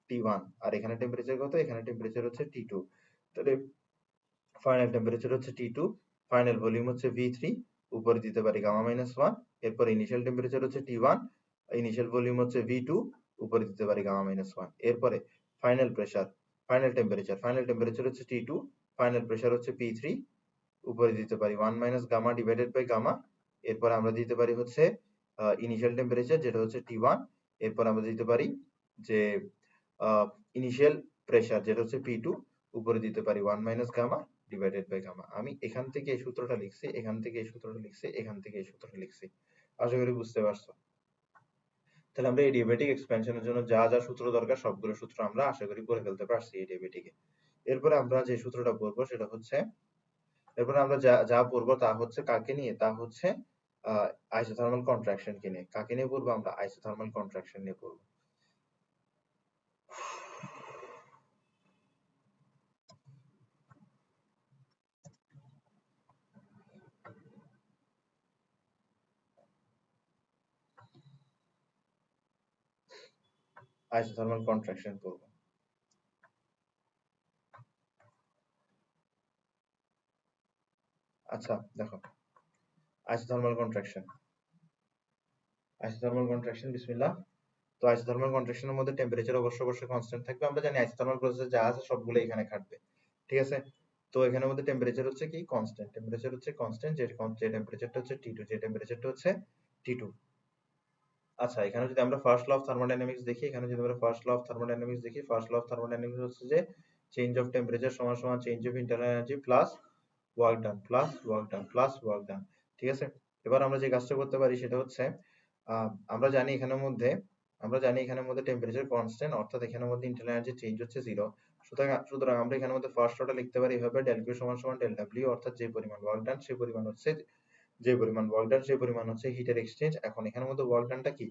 T1, আর এখানে টেম্পারেচার কত? এখানে টেম্পারেচার হচ্ছে T2। তাহলে ফাইনাল টেম্পারেচার হচ্ছে T2, ফাইনাল ভলিউম হচ্ছে V3, উপরে দিতে পারি গামা মাইনাস 1, এরপর ইনিশিয়াল টেম্পারেচার হচ্ছে T1, ইনিশিয়াল ভলিউম হচ্ছে V2, উপরে দিতে পারি গামা মাইনাস 1, এরপরে ফাইনাল প্রেসার, ফাইনাল টেম্পারেচার হচ্ছে T2, ফাইনাল প্রেসার হচ্ছে P3, উপরে দিতে পারি 1 minus gamma divided by gamma, এরপর আমরা দিতে পারি হচ্ছে ইনিশিয়াল টেম্পারেচার যেটা হচ্ছে T1, এরপর আমরা দিতে পারি যে ইনিশিয়াল প্রেসার যেটা হচ্ছে P2, উপরে দিতে পারি 1 minus gamma divided by gamma. আমি এখান থেকে এই সূত্রটা লিখছি, এখান থেকে এই সূত্রটা লিখছি, এখান থেকে এই সূত্রটা লিখছি। আশা করি বুঝতে পারছো। তাহলে আমরা এডিয়াবেটিক এক্সপেনশনের জন্য যা যা সূত্র দরকার সবগুলো সূত্র আমরা আশা করি পড়ে ফেলতে পারছি এডিয়াবেটিকে। এরপরে আমরা যে সূত্রটা পড়বো সেটা হচ্ছে, এরপরে আমরা যা পড়বো তা হচ্ছে কাকে নিয়ে, তা হচ্ছে আইসোথার্মাল কন্ট্রাকশন কে নিয়ে। কাকে নিয়ে পড়বো আমরা? আইসোথার্মাল কন্ট্রাকশন নিয়ে পড়বো। আইসোথার্মাল কন্ট্রাকশন পড়বো। আচ্ছা দেখো, আইসোথার্মাল কন্ট্রাকশন বিসমিল্লাহ। তো আইসোথার্মাল কন্ট্রাকশনের মধ্যে টেম্পারেচার অবশ্যই কনস্ট্যান্ট থাকবে। আমরা জানি আইসোথার্মাল প্রসেসে যা আছে সবগুলো এখানে খাটবে, ঠিক আছে। তো এখানের মধ্যে টেম্পারেচার হচ্ছে কি কনস্ট্যান্ট, যে টেম্পারেচারটা হচ্ছে T2, যে টেম্পারেচারটা হচ্ছে T2। আচ্ছা এখানে যদি আমরা ফার্স্ট ল অফ থার্মোডাইনামিক্স দেখি, ফার্স্ট ল অফ থার্মোডাইনামিক্স হচ্ছে যে চেঞ্জ অফ টেম্পারেচার সমান সমান change of internal energy plus work done. ঠিক আছে। এবার আমরা যে কাজটা করতে পারি সেটা হচ্ছে আমরা জানি এখানের মধ্যে টেম্পারেচার কনস্ট্যান্ট, অর্থাৎ এখানের মধ্যে ইন্টারনাল এনার্জি চেঞ্জ হচ্ছে 0। সুতরাং আমরা এখানের মধ্যে ফার্স্ট লটা লিখতে পারি এভাবে, ডেল কিউ সমান সমান ডেল ডব্লিউ, অর্থাৎ যে পরিমাণ ওয়ার্ক ডান সেই পরিমাণ হচ্ছে হিটের এক্সচেঞ্জ। এখন এখানের মধ্যে ওয়ার্ক ডানটা কি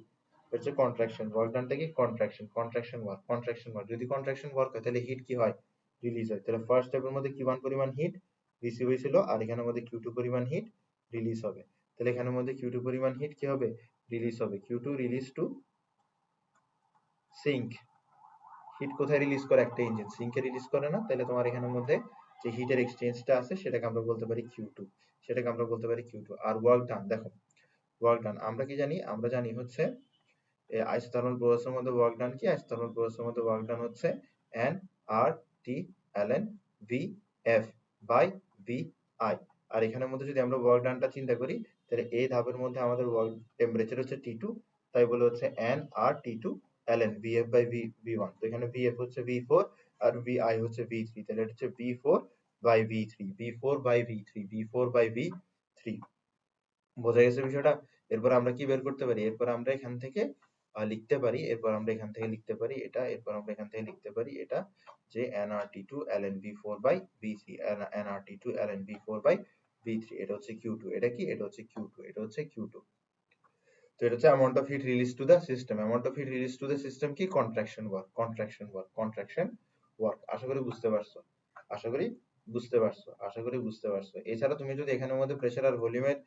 হচ্ছে কন্ট্রাকশন, ওয়ার্ক ডানটা কি কন্ট্রাকশন ওয়ার্ক। যদি কন্ট্রাকশন ওয়ার্ক হয় তাহলে হিট কি হয়? রিলিজ হয়। তাহলে ফার্স্ট স্টেপের মধ্যে Q1 পরিমাণ হিট রিসিভ হয়েছিল, আর এখানের মধ্যে Q2 পরিমাণ হিট রিলিজ হবে। তাহলে এখানের মধ্যে Q2 পরিমাণ হিট কি হবে? রিলিজ হবে। Q2 release to sink. Heat কোথায় রিলিজ করে? একটা ইঞ্জিন সিঙ্কে রিলিজ করে না? তাহলে তোমার এখানের মধ্যে যে হিটের এক্সচেঞ্জটা আছে সেটাকে আমরা বলতে পারি Q2। আর ওয়ার্ক ডান, দেখো ওয়ার্ক ডান আমরা কি জানি? আমরা জানি হচ্ছে আইসোথার্মাল প্রসেসের মধ্যে ওয়ার্ক ডান কি? আইসোথার্মাল প্রসেসের মধ্যে ওয়ার্ক ডান হচ্ছে nRT ln VF by VI। আর এখানের মধ্যে যদি আমরা ওয়ার্ক ডানটা চিন্তা করি তাহলে এই ধাপের মধ্যে আমাদের ওয়ার্ক টেম্পারেচার হচ্ছে T2, তাই বলে হচ্ছে nRT2 ln VF by V1। তো এখানে VF হচ্ছে V4 আর VI হচ্ছে V3, তাহলে এটা হচ্ছে V4 বাই V3। বোঝা গেছে বিষয়টা? এরপর আমরা কি বের করতে পারি? এরপর আমরা এখান থেকে লিখতে পারি এটা যে nRT2 ln V4 by V3, nRT2 ln V4 by V3, এটা হচ্ছে Q2। এটা কি? এটা হচ্ছে Q2। তো এটা হচ্ছে amount of heat released to the system কি? Contraction work. আশা করি বুঝতে পারছো। এছাড়া তুমি যদি এখানের মধ্যে প্রেসার আর ভলিউমের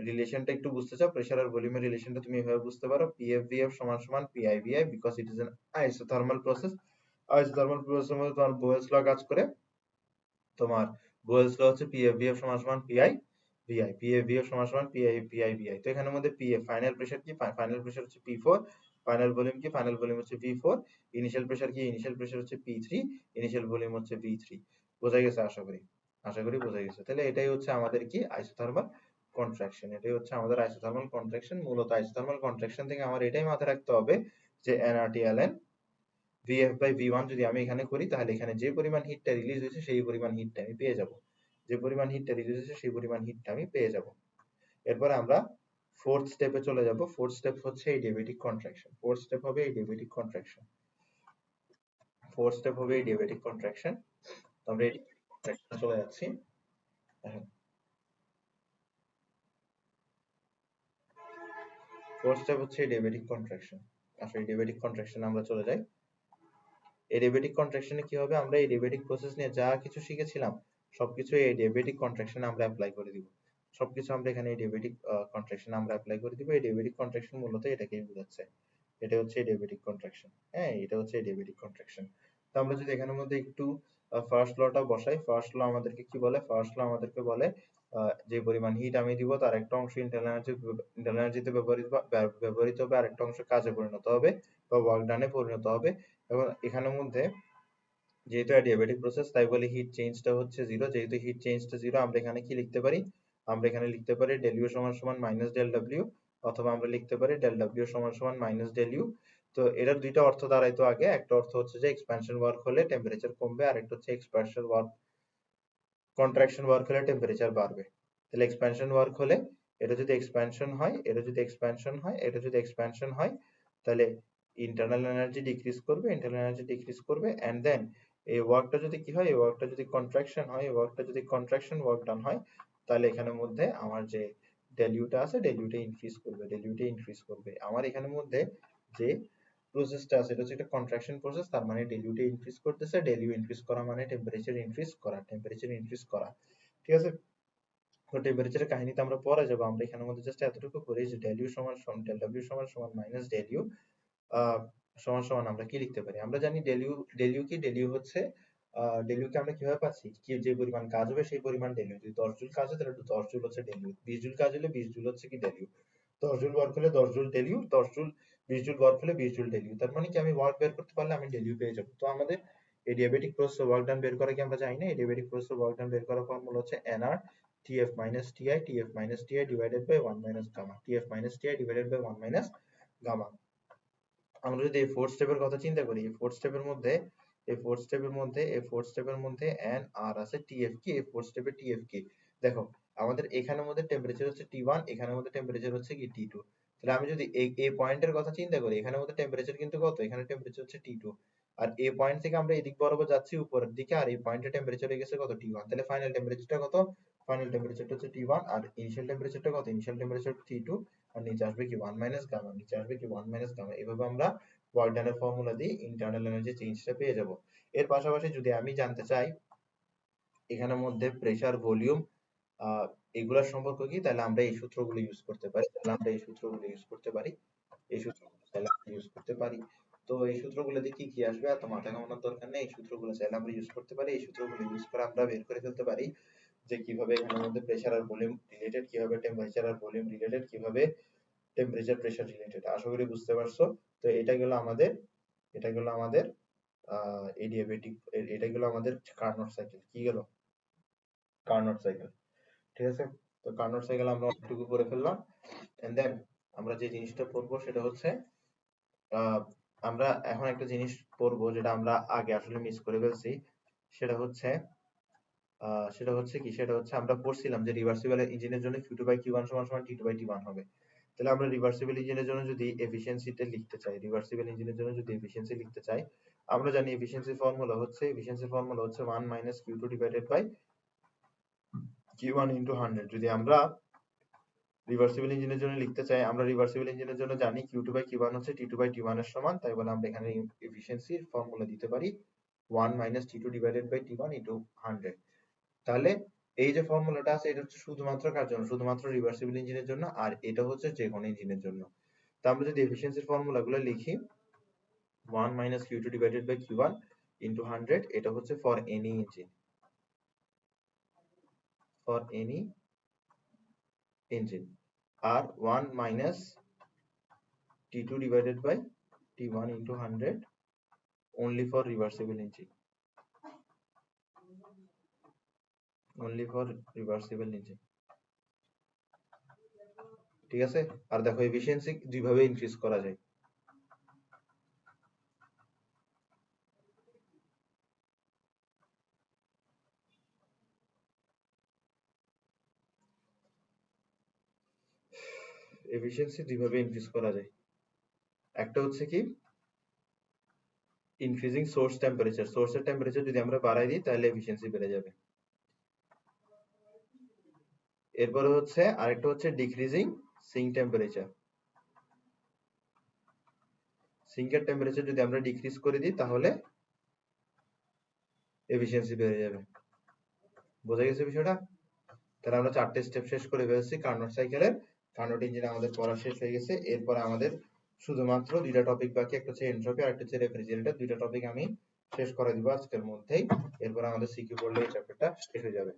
রিলেশনটা একটু বুঝতে চাও, প্রেসার আর ভলিউমের রিলেশনটা তুমি এভাবে বুঝতে পারো, PF সমান সমান PI VI, because it is an isothermal process. প্রসেসের মধ্যে তোমার বোয়েলস ল কাজ করে। তোমার বোয়েলস ল হচ্ছে PF সমান সমান PI VI সমান সমান PI VI। তো এখানের মধ্যে PF ফাইনাল প্রেসার কি? ফাইনাল প্রেসার হচ্ছে P4, ফাইনাল ভলিউম কি? ফাইনাল ভলিউম হচ্ছে V4, ইনিশিয়াল প্রেসার কি? ইনিশিয়াল প্রেসার হচ্ছে P3, ইনিশিয়াল ভলিউম হচ্ছে V3। বোঝা গেছে? আশা করি বোঝা গেছে। তাহলে এটাই হচ্ছে আমাদের কি? Isothermal contraction. এটাই হচ্ছে আমাদের আইসোথার্মাল কন্ট্রাকশন। মূলত আইসোথার্মাল কন্ট্রাকশন থেকে আমার এটাই মাথায় রাখতে হবে যে nRT ln VF by V1 যদি আমি এখানে করি তাহলে এখানে যে পরিমাণ হিটটা রিলিজ হয়েছে সেই পরিমাণ হিটটা আমি পেয়ে যাব। এরপর আমরা ফোর্থ স্টেপে চলে যাব। ফোর্থ স্টেপ হচ্ছে এডিয়াবেটিক কন্ট্রাকশন। ফোর্থ স্টেপ হবে এডিয়াবেটিক কন্ট্রাকশন। আমরা এডিয়াবেটিক কন্ট্রাকশনে চলে যাচ্ছি। ফোর্থ স্টেপ হচ্ছে এডিয়াবেটিক কন্ট্রাকশন। আসলে এডিয়াবেটিক কন্ট্রাকশনে আমরা চলে যাই। এডিয়াবেটিক কন্ট্রাকশনে কি হবে? আমরা এডিয়াবেটিক প্রসেস নিয়ে যা কিছু শিখেছিলাম সবকিছু এই এডিয়াবেটিক কন্ট্রাকশনে আমরা অ্যাপ্লাই করে দিব। সবকিছু আমরা এখানে এডিয়াবেটিক কন্ট্রাকশনে আমরা অ্যাপ্লাই করে দিব। এডিয়াবেটিক কন্ট্রাকশন মূলত এটাকেই বোঝাচ্ছে। এটা হচ্ছে এডিয়াবেটিক কন্ট্রাকশন। হ্যাঁ, এটা হচ্ছে এডিয়াবেটিক কন্ট্রাকশন। তো আমরা যদি এখানের মধ্যে একটু ফার্স্ট লটা বসাই। ফার্স্ট ল আমাদেরকে কি বলে? ফার্স্ট ল আমাদেরকে বলে যে পরিমাণ হিট আমি দিব তার একটা অংশ ইন্টারনাল এনার্জিতে ব্যবহৃত হবে, আর একটা অংশ কাজে পরিণত হবে বা ওয়ার্ক ডানে পরিণত হবে। এবং এখানের মধ্যে যেহেতু অ্যাডিয়াবেটিক প্রসেস তাই বলে হিট চেঞ্জটা হচ্ছে জিরো। যেহেতু হিট চেঞ্জটা জিরো, আমরা এখানে কি লিখতে পারি? আমরা এখানে লিখতে পারি ডেল ইউ সমান সমান মাইনাস ডেল ডাব্লিউ, অথবা আমরা লিখতে পারি ডেল ডাব্লিউ সমান সমান মাইনাস ডেল ইউ। তো এটার দুইটা অর্থ দাঁড়াইতো আগে। একটা অর্থ হচ্ছে যে এক্সপ্যানশন ওয়ার্ক হলে টেম্পারেচার কমবে, আর একটা হচ্ছে এক্সপ্যানশন ওয়ার্ক কন্ট্রাকশন ওয়ার্ক হলে টেম্পারেচার বাড়বে। তাহলে এক্সপ্যানশন ওয়ার্ক হলে এটা যদি এক্সপ্যানশন হয়, এটা যদি এক্সপ্যানশন হয়, এটা যদি এক্সপ্যানশন হয়, তাহলে ইন্টারনাল এনার্জি ডিক্রিজ করবে, ইন্টারনাল এনার্জি ডিক্রিজ করবে, এন্ড দেন এই ওয়ার্কটা যদি কি হয়, এই ওয়ার্কটা যদি কন্ট্রাকশন হয়, এই ওয়ার্কটা যদি কন্ট্রাকশন ওয়ার্ক ডান হয়, তাহলে এখানের মধ্যে আমার যে ডেলিউটা আছে ডেলিউটা ইনক্রিজ করবে, ডেলিউটা ইনক্রিজ করবে। আমার এখানের মধ্যে যে প্রসেসটা আছে এটা হচ্ছে একটা কন্ট্রাকশন প্রসেস, তার মানে ডেলিউটা ইনক্রিজ করতেছে। ডেলিউ ইনক্রিজ করা মানে টেম্পারেচার ইনক্রিজ করা, টেম্পারেচার ইনক্রিজ করা। ঠিক আছে? তো টেম্পারেচারের কাহিনীতে আমরা পরে যাবো। আমরা এখানের মধ্যে জাস্ট এতটুকু করি যে ডেল ইউ সমান সমান ডেল ডব্লিউ সমান সমান মাইনাস ডেল ইউ সমান সমান আমরা কি লিখতে পারি? আমরা জানি ডেল ইউ কি? ডেল ইউ হচ্ছে ডেল ইউ কে আমরা কিভাবে পাচ্ছি? কি যে পরিমাণ কাজ হবে সেই পরিমাণ ডেল ইউ। যদি 10 জুল কাজ হয় তাহলে 10 জুল হচ্ছে ডেল ইউ, 20 জুল কাজ হলে 20 জুল হচ্ছে কি ডেল ইউ, 10 জুল ওয়ার্ক হলে 10 joule del U, 10 joule 20 joule work হলে 20 জুল ডেল ইউ। তার মানে কি আমি ওয়ার্ক বের করতে পারলে আমি ডেল ইউ পেয়ে যাবো। তো আমাদের এডিয়াবেটিক প্রসেসে ওয়ার্ক ডান বের করা কি আমরা জানি না? এডিয়াবেটিক প্রসেসে ওয়ার্ক ডান বের করার ফর্মুলা হচ্ছে nr Tf minus Ti divided by 1 minus gamma, Tf minus Ti divided by 1 minus gamma। আমরা যদি এই ফোর্থ স্টেপের কথা চিন্তা করি, এই ফোর্থ স্টেপের মধ্যে n r আছে, Tf কি? এই ফোর্থ স্টেপে Tf কি? দেখো আমাদের এখানের মধ্যে টেম্পারেচার হচ্ছে T1, এখানের মধ্যে টেম্পারেচার হচ্ছে কি T2। তাহলে আমি যদি এই পয়েন্টের কথা চিন্তা করি, এখানের মধ্যে টেম্পারেচার কিন্তু কত? এখানে টেম্পারেচার হচ্ছে T2, আর এই পয়েন্ট থেকে আমরা এদিক বরাবর যাচ্ছি উপরের দিকে, আর এই পয়েন্টে টেম্পারেচার হয়ে গেছে কত? T1। তাহলে ফাইনাল টেম্পারেচারটা কত? ফাইনাল টেম্পারেচারটা হচ্ছে T1, আর ইনিশিয়াল টেম্পারেচারটা কত? ইনিশিয়াল টেম্পারেচার T2, আর নিচে আসবে কি 1 মাইনাস গামা, নিচে আসবে কি 1 মাইনাস গামা। এভাবে আমরা ওয়ার্ক ডানের ফর্মুলা দিয়ে ইন্টারনাল এনার্জি চেঞ্জটা পেয়ে যাব। এর পাশাপাশি যদি আমি জানতে চাই এখানের মধ্যে প্রেসার, ভলিউম এগুলোর সম্পর্ক কি, তাহলে আমরা এই সূত্রগুলো ইউজ করতে পারি। তো এই সূত্রগুলো দিয়ে কি কি আসবে এত মাথা ঘামানোর দরকার নেই। এই সূত্রগুলো চাইলে আমরা ইউজ করতে পারি। এই সূত্রগুলো ইউজ করে আমরা বের করে ফেলতে পারি যে কিভাবে এখানের মধ্যে প্রেসার আর ভলিউম রিলেটেড, কিভাবে টেম্পারেচার আর ভলিউম রিলেটেড, কিভাবে টেম্পারেচার প্রেসার রিলেটেড। আশা করি বুঝতে পারছো। তো এটা গেল আমাদের এডিয়াবেটিক, এটা গেল আমাদের কার্নোট সাইকেল। কি গেল? Carnot cycle. ঠিক আছে? তো কার্নোট সাইকেল আমরা অনেকটুকু করে ফেললাম। এন্ড দেন আমরা যে জিনিসটা পড়বো সেটা হচ্ছে আমরা এখন একটা জিনিস পড়বো যেটা আমরা আগে আসলে মিস করে ফেলছি। সেটা হচ্ছে কি? সেটা হচ্ছে আমরা পড়ছিলাম যে রিভার্সিবল ইঞ্জিনের জন্য Q2/Q1 সমান সমান T2/T1 হবে। তাহলে আমরা রিভার্সিবল ইঞ্জিনের জন্য যদি এফিসিয়েন্সিটা লিখতে চাই, আমরা জানি এফিসিয়েন্সি ফর্মুলা হচ্ছে 1 minus Q2 divided by Q1 into 100। যদি আমরা রিভার্সিবল ইঞ্জিনের জন্য লিখতে চাই, আমরা রিভার্সিবল ইঞ্জিনের জন্য জানি Q2/Q1 হচ্ছে T2/T1 এর সমান। তাই বলে আমরা এখানে এফিসিয়েন্সির ফর্মুলা দিতে পারি 1 minus T2 divided by T1 into 100। তাহলে এই যে ফর্মুলাটা আছে এটা হচ্ছে শুধুমাত্র কার জন্য? শুধুমাত্র রিভার্সিবল ইঞ্জিনের জন্য, আর এটা হচ্ছে যে কোনো ইঞ্জিনের জন্য। তো আমরা যদি এফিসিয়েন্সির ফর্মুলাগুলো লিখি 1 minus Q2 divided by Q1 into 100, এটা হচ্ছে for any engine, R 1 minus T2 divided by T1 into 100 only for reversible engine, ঠিক আছে? আর দেখো এফিসিয়েন্সি দুইভাবে ইনক্রিজ করা যায়। একটা হচ্ছে কি ইনক্রিজিং সোর্স টেম্পারেচার, সোর্সের টেম্পারেচার যদি আমরা বাড়াই দিই তাহলে এফিসিয়েন্সি বেড়ে যাবে। এরপরে হচ্ছে আরেকটা হচ্ছে ডিক্রিজিং সিঙ্ক টেম্পারেচার, সিঙ্কের টেম্পারেচার যদি আমরা ডিক্রিজ করে দিই তাহলে এফিসিয়েন্সি বেড়ে যাবে। বোঝা গেছে বিষয়টা? তাহলে আমরা 4টে স্টেপ শেষ করে ফেলেছি কার্নোট সাইকেলের। কার্নোট ইঞ্জিন আমাদের পড়া শেষ হয়ে গেছে। এরপরে আমাদের শুধুমাত্র দুইটা টপিক বাকি, একটা হচ্ছে এনট্রপি আর একটা হচ্ছে রেফ্রিজারেটর। দুইটা টপিক আমি শেষ করে দিব আজকের মধ্যেই, এরপর আমাদের সিকিউ পড়লে এই চ্যাপ্টারটা শেষ হয়ে যাবে।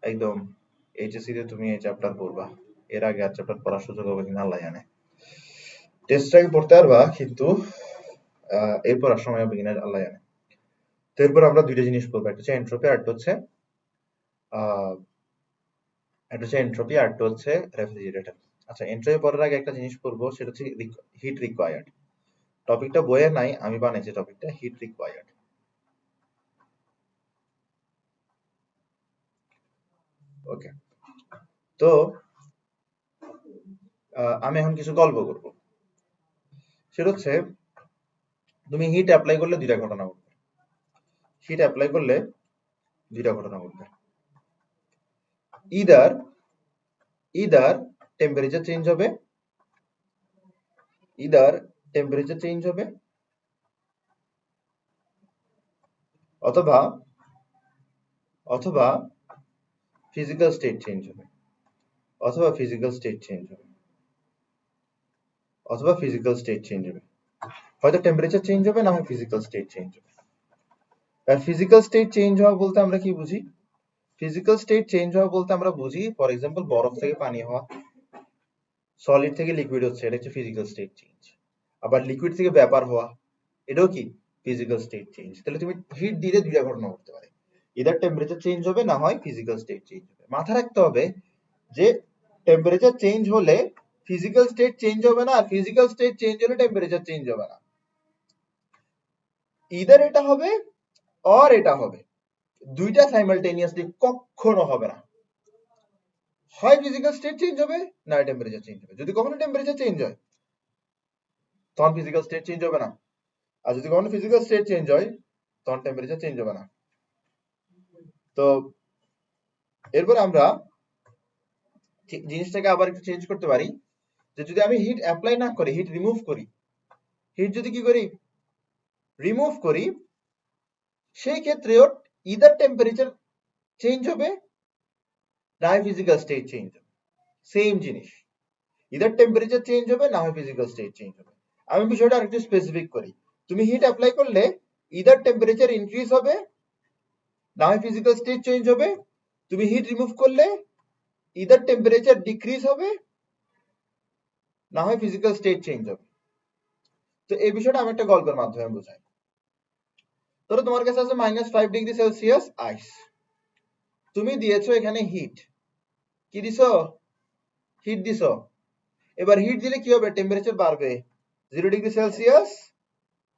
একদম এইচএসসি তে তুমি এই চ্যাপ্টার পড়বা, এর আগে আর চ্যাপ্টার পড়ার সুযোগ হবে কিনা আল্লাহ জানে। টেস্ট আগে পড়তে পারবা, কিন্তু এরপর আর সময় হবে কিনা আল্লাহ জানে। তো এরপর আমরা দুইটা জিনিস পড়বো, একটা হচ্ছে এন্ট্রপি, আর একটা হচ্ছে এন্ট্রপি, আর একটা হচ্ছে রেফ্রিজারেটর। আচ্ছা, এন্ট্রপি পড়ার আগে একটা জিনিস পড়বো, সেটা হচ্ছে হিট রিকোয়ার্ড। টপিকটা বইয়ে নাই, আমি বানাইছি টপিকটা, হিট রিকোয়ার্ড। ওকে, তো আমি এখন কিছু গল্প করব। সেটা হচ্ছে, তুমি হিট অ্যাপ্লাই করলে দুইটা ঘটনা ঘটবে। হিট অ্যাপ্লাই করলে দুইটা ঘটনা ঘটবে। ইদার ইদার টেম্পারেচার চেঞ্জ হবে, ইদার টেম্পারেচার চেঞ্জ হবে, অথবা অথবা ফিজিক্যাল স্টেট চেঞ্জ হবে, অথবা ফিজিক্যাল স্টেট চেঞ্জ হবে, অথবা ফিজিক্যাল স্টেট চেঞ্জ হবে। হয়তো টেম্পারেচার চেঞ্জ হবে, না হয় ফিজিক্যাল স্টেট চেঞ্জ হবে। আর ফিজিক্যাল স্টেট চেঞ্জ হওয়া বলতে আমরা কি বুঝি? ফিজিক্যাল স্টেট চেঞ্জ হওয়া বলতে আমরা বুঝি, ফর এক্সাম্পল বরফ থেকে পানি হওয়া, সলিড থেকে লিকুইড হচ্ছে, এটা হচ্ছে ফিজিক্যাল স্টেট চেঞ্জ। আবার লিকুইড থেকে ভ্যাপার হওয়া, এটাও কি ফিজিক্যাল স্টেট চেঞ্জ। তাহলে তুমি হিট দিলে দুইটা ঘটনা ঘটতে পারে, ইদার টেম্পারেচার চেঞ্জ হবে, না হয় ফিজিক্যাল স্টেট চেঞ্জ হবে। মাথায় রাখতে হবে যে টেম্পারেচার চেঞ্জ হলে ফিজিক্যাল স্টেট চেঞ্জ হবে না, আর ফিজিক্যাল স্টেট চেঞ্জ হলে টেম্পারেচার চেঞ্জ হবে না। ইদার এটা হবে অর এটা হবে, দুইটা সাইমালটেনিয়াসলি কখনো হবে না। হয় ফিজিক্যাল স্টেট চেঞ্জ হবে, না টেম্পারেচার চেঞ্জ হবে। যদি কখনো টেম্পারেচার চেঞ্জ হয়, তখন ফিজিক্যাল স্টেট চেঞ্জ হবে না। আর যদি কখনো ফিজিক্যাল স্টেট চেঞ্জ হয়, তখন টেম্পারেচার চেঞ্জ হবে না। তো এরপর আমরা জিনিসটাকে আবার একটু চেঞ্জ করতে পারি, যে যদি আমি হিট অ্যাপ্লাই না করি, হিট রিমুভ করি, হিট যদি কি করি, রিমুভ করি, সেই ক্ষেত্রেও ইদার টেম্পারেচার চেঞ্জ হবে, না হয় ফিজিক্যাল স্টেট চেঞ্জ হবে। সেম জিনিস, ইদার টেম্পারেচার চেঞ্জ হবে, না হয় ফিজিক্যাল স্টেট চেঞ্জ হবে। আমি বিষয়টা আরেকটু স্পেসিফিক করি, তুমি হিট অ্যাপ্লাই করলে ইদার টেম্পারেচার ইনক্রিজ হবে, না হয় ফিজিক্যাল স্টেট চেঞ্জ হবে। তুমি হিট রিমুভ করলে ইদার টেম্পারেচার ডিক্রিজ হবে, না হয় ফিজিক্যাল স্টেট চেঞ্জ হবে। তো এই বিষয়টা আমি একটা গল্পের মাধ্যমে বোঝাই। ধরো তোমার কাছে আছে -5°C আইস, তুমি দিয়েছো এখানে হিট, কি দিছো, হিট দিছো। এবার হিট দিলে কি হবে, টেম্পারেচার বাড়বে, 0°C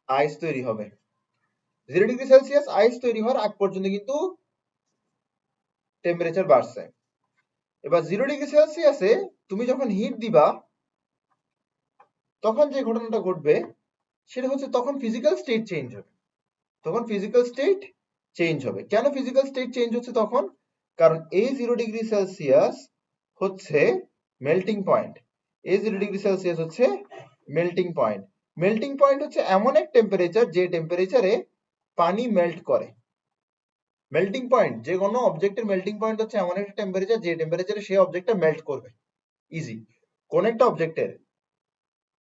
আইস তৈরি হবে। 0°C আইস তৈরি হওয়ার আগ পর্যন্ত কিন্তু টেম্পারেচার বাড়ছে। এবার 0°C তুমি যখন হিট দিবা, তখন যে ঘটনাটা ঘটবে সেটা হচ্ছে, তখন ফিজিক্যাল স্টেট চেঞ্জ হবে। তখন ফিজিক্যাল স্টেট চেঞ্জ হবে। কেন ফিজিক্যাল স্টেট চেঞ্জ হচ্ছে তখন? কারণ এই 0°C হচ্ছে মেল্টিং পয়েন্ট। এই 0°C হচ্ছে মেল্টিং পয়েন্ট। মেল্টিং পয়েন্ট হচ্ছে এমন এক টেম্পারেচার, যে টেম্পারেচারে পানি মেল্ট করে। মেল্টিং পয়েন্ট, যে কোনো অবজেক্টের মেল্টিং পয়েন্ট হচ্ছে এমন একটা টেম্পারেচার, যে টেম্পারেচারে সেই অবজেক্টটা মেল্ট করবে। ইজি, কোন একটা অবজেক্টের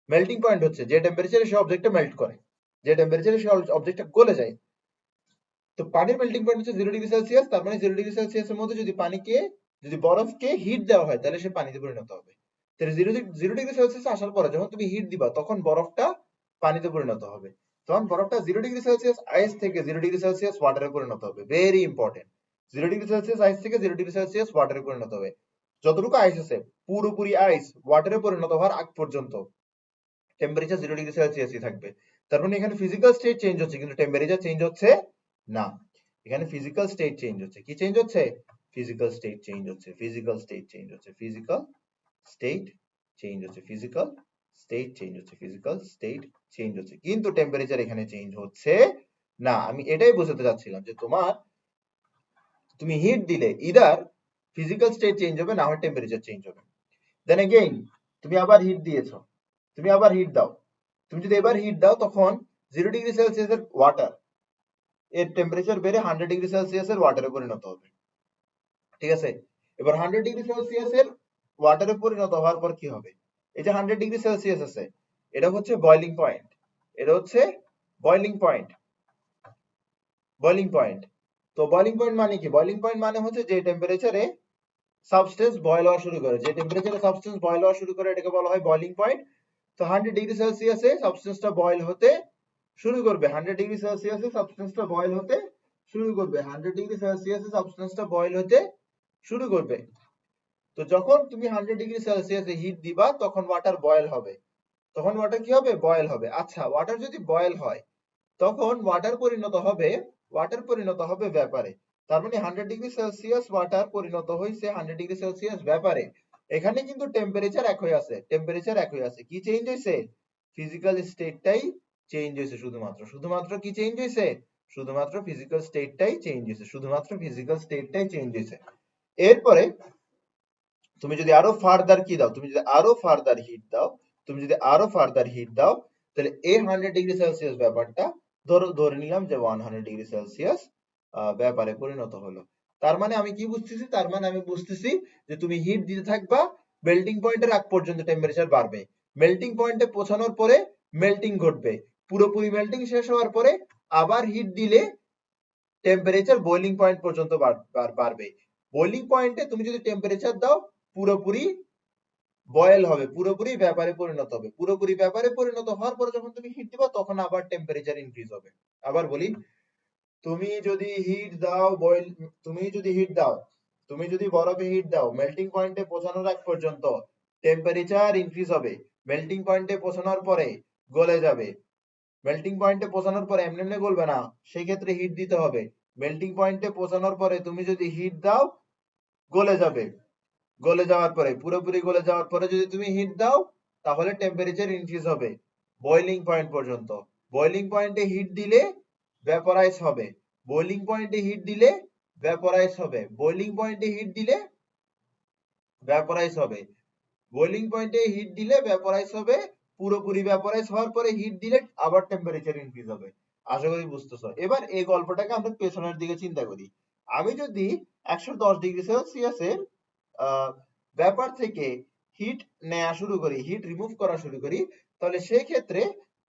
মেল্টিং পয়েন্ট হচ্ছে যে টেম্পারেচারে সেই অবজেক্টটা মেল্ট করে, যে টেম্পারেচারে সেই অবজেক্টটা গলে যায়। তো পানির মেল্টিং পয়েন্ট হচ্ছে 0°C, তার মানে 0°C এর মধ্যে যদি বরফকে হিট দেওয়া হয়, তাহলে সে পানিতে পরিণত হবে। তাহলে 0°C আসার পরে যখন তুমি হিট দিবা, তখন বরফটা পানিতে পরিণত হবে। তখন বরফটা 0°C আইস থেকে 0°C ওয়াটারে পরিণত হবে। ভেরি ইম্পর্টেন্ট, 0°C আইস থেকে 0°C ওয়াটারে পরিণত হবে। যতটুকু আইস আছে পুরোপুরি আইস ওয়াটারে পরিণত হওয়ার আগ পর্যন্ত টেম্পারেচার 0°C থাকবে। তার মানে এখানে ফিজিক্যাল স্টেট চেঞ্জ হচ্ছে, কিন্তু টেম্পারেচার চেঞ্জ হচ্ছে না। এখানে ফিজিক্যাল স্টেট চেঞ্জ হচ্ছে। কি চেঞ্জ হচ্ছে? ফিজিক্যাল স্টেট চেঞ্জ হচ্ছে, ফিজিক্যাল স্টেট চেঞ্জ হচ্ছে, ফিজিক্যাল স্টেট চেঞ্জ হচ্ছে, ফিজিক্যাল স্টেট চেঞ্জ হচ্ছে, ফিজিক্যাল স্টেট চেঞ্জ হচ্ছে, কিন্তু টেম্পারেচার এখানে চেঞ্জ হচ্ছে না। আমি এটাই বোঝাতে চাচ্ছিলাম যে তুমি হিট দিলে ইদার ফিজিক্যাল স্টেট চেঞ্জ হবে, না হয় টেম্পারেচার চেঞ্জ হবে। দেন এগেইন তুমি আবার হিট দিয়েছো, তুমি আবার হিট দাও, তুমি যদি এবার হিট দাও, তখন 0°C এর ওয়াটার এর টেম্পারেচার বেড়ে 100°C এর ওয়াটারে পরিণত হবে। ঠিক আছে, এবার 100°C এর ওয়াটারে পরিণত হওয়ার পর কি হবে? এই যে 100 ডিগ্রি সেলসিয়াস আছে, এটা হচ্ছে বয়লিং পয়েন্ট, এটা হচ্ছে বয়লিং পয়েন্ট, বয়লিং পয়েন্ট। তো বয়লিং পয়েন্ট মানে কি? বয়লিং পয়েন্ট মানে হচ্ছে যে টেম্পারেচারে সাবস্টেন্স বয়েল হওয়া শুরু করে, যে টেম্পারেচারে সাবস্টেন্স বয়েল হওয়া শুরু করে এটাকে বলা হয় বয়লিং পয়েন্ট। তো 100 ডিগ্রি সেলসিয়াসে সাবস্টেন্সটা বয়েল হতে শুরু করবে, 100 ডিগ্রি সেলসিয়াসে সাবস্টেন্সটা বয়েল হতে শুরু করবে, 100 ডিগ্রি সেলসিয়াসে সাবস্টেন্সটা বয়েল হতে শুরু করবে। তো যখন তুমি 100 ডিগ্রি সেলসিয়াসে হিট দিবা তখন ওয়াটার বয়েল হবে, তখন ওয়াটার কি হবে? বয়েল হবে। আচ্ছা, ওয়াটার যদি বয়েল হয় তখন ওয়াটার পরিণত হবে ভ্যাপারে। তার মানে 100 ডিগ্রি সেলসিয়াস ওয়াটার পরিণত হইছে 100 ডিগ্রি সেলসিয়াস ভ্যাপারে। এখানে কিন্তু টেম্পারেচার একই আছে, টেম্পারেচার একই আছে। কি চেঞ্জ হইছে? ফিজিক্যাল স্টেটটাই চেঞ্জ হইছে শুধুমাত্র। শুধুমাত্র কি চেঞ্জ হইছে? শুধুমাত্র ফিজিক্যাল স্টেটটাই চেঞ্জ হইছে, শুধুমাত্র ফিজিক্যাল স্টেটটাই চেঞ্জ হইছে। এরপরে তুমি যদি আরো ফার্দার কি দাও, তুমি যদি আরো ফার্দার হিট দাও, তুমি যদি আরো ফার্দার হিট দাও, তাহলে এই 100 ডিগ্রি সেলসিয়াস ব্যাপারটা ধরে নিলাম যে 100 ডিগ্রি সেলসিয়াস ব্যাপারে পরিণত হলো। তার মানে আমি কি বুঝতেছি? তার মানে আমি বুঝতেছি যে তুমি হিট দিতে থাকবা, মেল্টিং পয়েন্টের আগ পর্যন্ত টেম্পারেচার বাড়বে, মেল্টিং পয়েন্টে পৌঁছানোর পরে মেল্টিং ঘটবে, পুরোপুরি মেল্টিং শেষ হওয়ার পরে আবার হিট দিলে টেম্পারেচার বয়লিং পয়েন্ট পর্যন্ত বাড়বে। বয়লিং পয়েন্টে তুমি যদি টেম্পারেচার দাও পুরোপুরি বয়েল হবে, পুরোপুরি ব্যাপারে পরিণত হবে, পুরোপুরি ব্যাপারে পরিণত হওয়ার পরে যখন তুমি হিট দিবা তখন আবার টেম্পারেচার ইনক্রিজ হবে। আবার বলি, তুমি যদি হিট দাও তুমি যদি বরফে হিট দাও, মেল্টিং পয়েন্টে পৌঁছানোর আগ পর্যন্ত টেম্পারেচার ইনক্রিজ হবে, মেল্টিং পয়েন্টে পৌঁছানোর পরে গলে যাবে, মেল্টিং পয়েন্টে পৌঁছানোর পরে এমনি এমনি গলবে না, সেই ক্ষেত্রে হিট দিতে হবে। মেল্টিং পয়েন্টে পৌঁছানোর পরে তুমি যদি হিট দাও গলে যাবে, গলে যাওয়ার পরে পুরোপুরি গলে যাওয়ার পরে যদি তুমি হিট দাও তাহলে টেম্পারেচার ইনক্রিজ হবে বয়লিং পয়েন্ট পর্যন্ত। বয়লিং পয়েন্টে হিট দিলে ভ্যাপোরাইজ হবে, বয়লিং পয়েন্টে হিট দিলে ভ্যাপোরাইজ হবে, বয়লিং পয়েন্টে হিট দিলে ভ্যাপোরাইজ হবে, বয়লিং পয়েন্টে হিট দিলে ভ্যাপোরাইজ হবে, পুরোপুরি ভ্যাপোরাইজ হওয়ার পরে হিট দিলে আবার টেম্পারেচার ইনক্রিজ হবে। আশা করি বুঝতেছো। এবার এই গল্পটাকে আমরা পেছনের দিকে চিন্তা করি। আমি যদি 110 ডিগ্রি সেলসিয়াসের ব্যাপার থেকে হিট নেওয়া শুরু করি, হিট রিমুভ করা শুরু করি, তাহলে সেই ক্ষেত্রে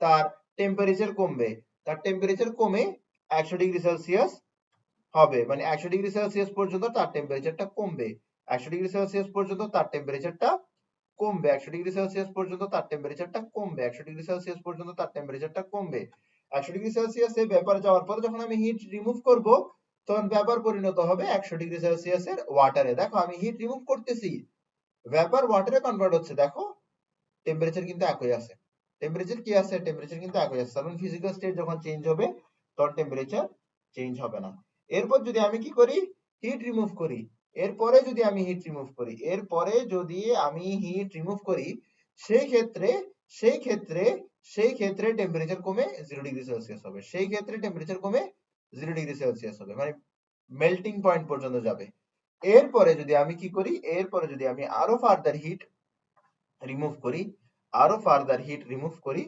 তার টেম্পারেচার কমবে, তার টেম্পারেচার কমে 100 ডিগ্রি সেলসিয়াস হবে, মানে 100 ডিগ্রি সেলসিয়াস পর্যন্ত তার টেম্পারেচারটা কমবে, 100 ডিগ্রি সেলসিয়াস পর্যন্ত তার টেম্পারেচারটা কমবে, 100 ডিগ্রি সেলসিয়াস পর্যন্ত তার টেম্পারেচারটা কমবে, 100 ডিগ্রি সেলসিয়াস পর্যন্ত তার টেম্পারেচারটা কমবে। 100 ডিগ্রি সেলসিয়াসে ব্যাপার যাওয়ার পরে যখন আমি হিট রিমুভ করব তখন ব্যাপার পরিণত হবে 100 ডিগ্রি সেলসিয়াসের ওয়াটারে। দেখো আমি হিট রিমুভ করতেছি, ভ্যাপার ওয়াটারে কনভার্ট হচ্ছে, দেখো টেম্পারেচার কিন্তু একই আছে, টেম্পারেচার কি আছে? টেম্পারেচার কিন্তু একই আছে। কারণ ফিজিক্যাল স্টেট যখন চেঞ্জ হবে তখন টেম্পারেচার চেঞ্জ হবে না। এরপর যদি আমি কি করি? হিট রিমুভ করি, এরপরে যদি আমি হিট রিমুভ করি, এরপরে যদি আমি হিট রিমুভ করি, সেই ক্ষেত্রে সেই ক্ষেত্রে সেই ক্ষেত্রে টেম্পারেচার কমে 0 ডিগ্রি সেলসিয়াস হবে, সেই ক্ষেত্রে টেম্পারেচার কমে 0 ডিগ্রি সেলসিয়াস হবে, মানে মেল্টিং পয়েন্ট পর্যন্ত যাবে। এরপরে যদি আমি কি করি? এরপরে যদি আমি আরো ফার্দার হিট রিমুভ করি, আরো ফার্দার হিট রিমুভ করি,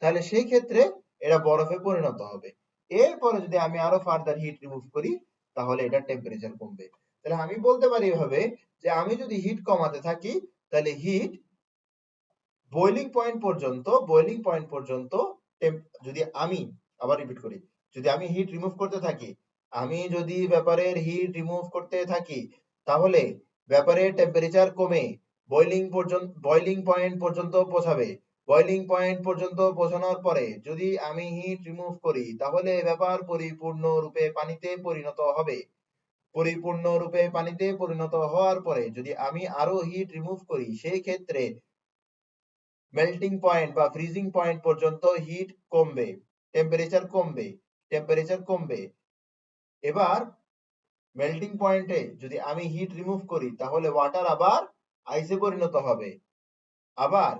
তাহলে সেই ক্ষেত্রে এটা বরফে পরিণত হবে। এরপরে যদি আমি আরো ফার্দার হিট রিমুভ করি তাহলে এটা টেম্পারেচার কমবে। তাহলে আমি বলতে পারি এভাবে যে আমি যদি হিট কমাতে থাকি তাহলে হিট বয়লিং পয়েন্ট পর্যন্ত যদি আমি আবার রিপিট করি, যদি আমি হিট রিমুভ করতে থাকি, আমি যদি ব্যাপারের হিট রিমুভ করতে থাকি তাহলে ব্যাপারের টেম্পারেচার কমে বয়লিং পয়েন্ট পর্যন্ত পৌঁছাবে, বয়লিং পয়েন্ট পর্যন্ত পৌঁছানোর পরে যদি আমি হিট রিমুভ করি তাহলে ব্যাপার পরিপূর্ণরূপে পানিতে পরিণত হবে, পরিপূর্ণরূপে পানিতে পরিণত হওয়ার পরে যদি আমি আরো হিট রিমুভ করি সেই ক্ষেত্রে মেল্টিং পয়েন্ট বা ফ্রিজিং পয়েন্ট পর্যন্ত হিট কমবে, টেম্পারেচার কমবে, টেম্পারেচার কমবে। এবার মেল্টিং পয়েন্টে যদি আমি হিট রিমুভ করি তাহলে ওয়াটার আবার আইসে পরিণত হবে, আবার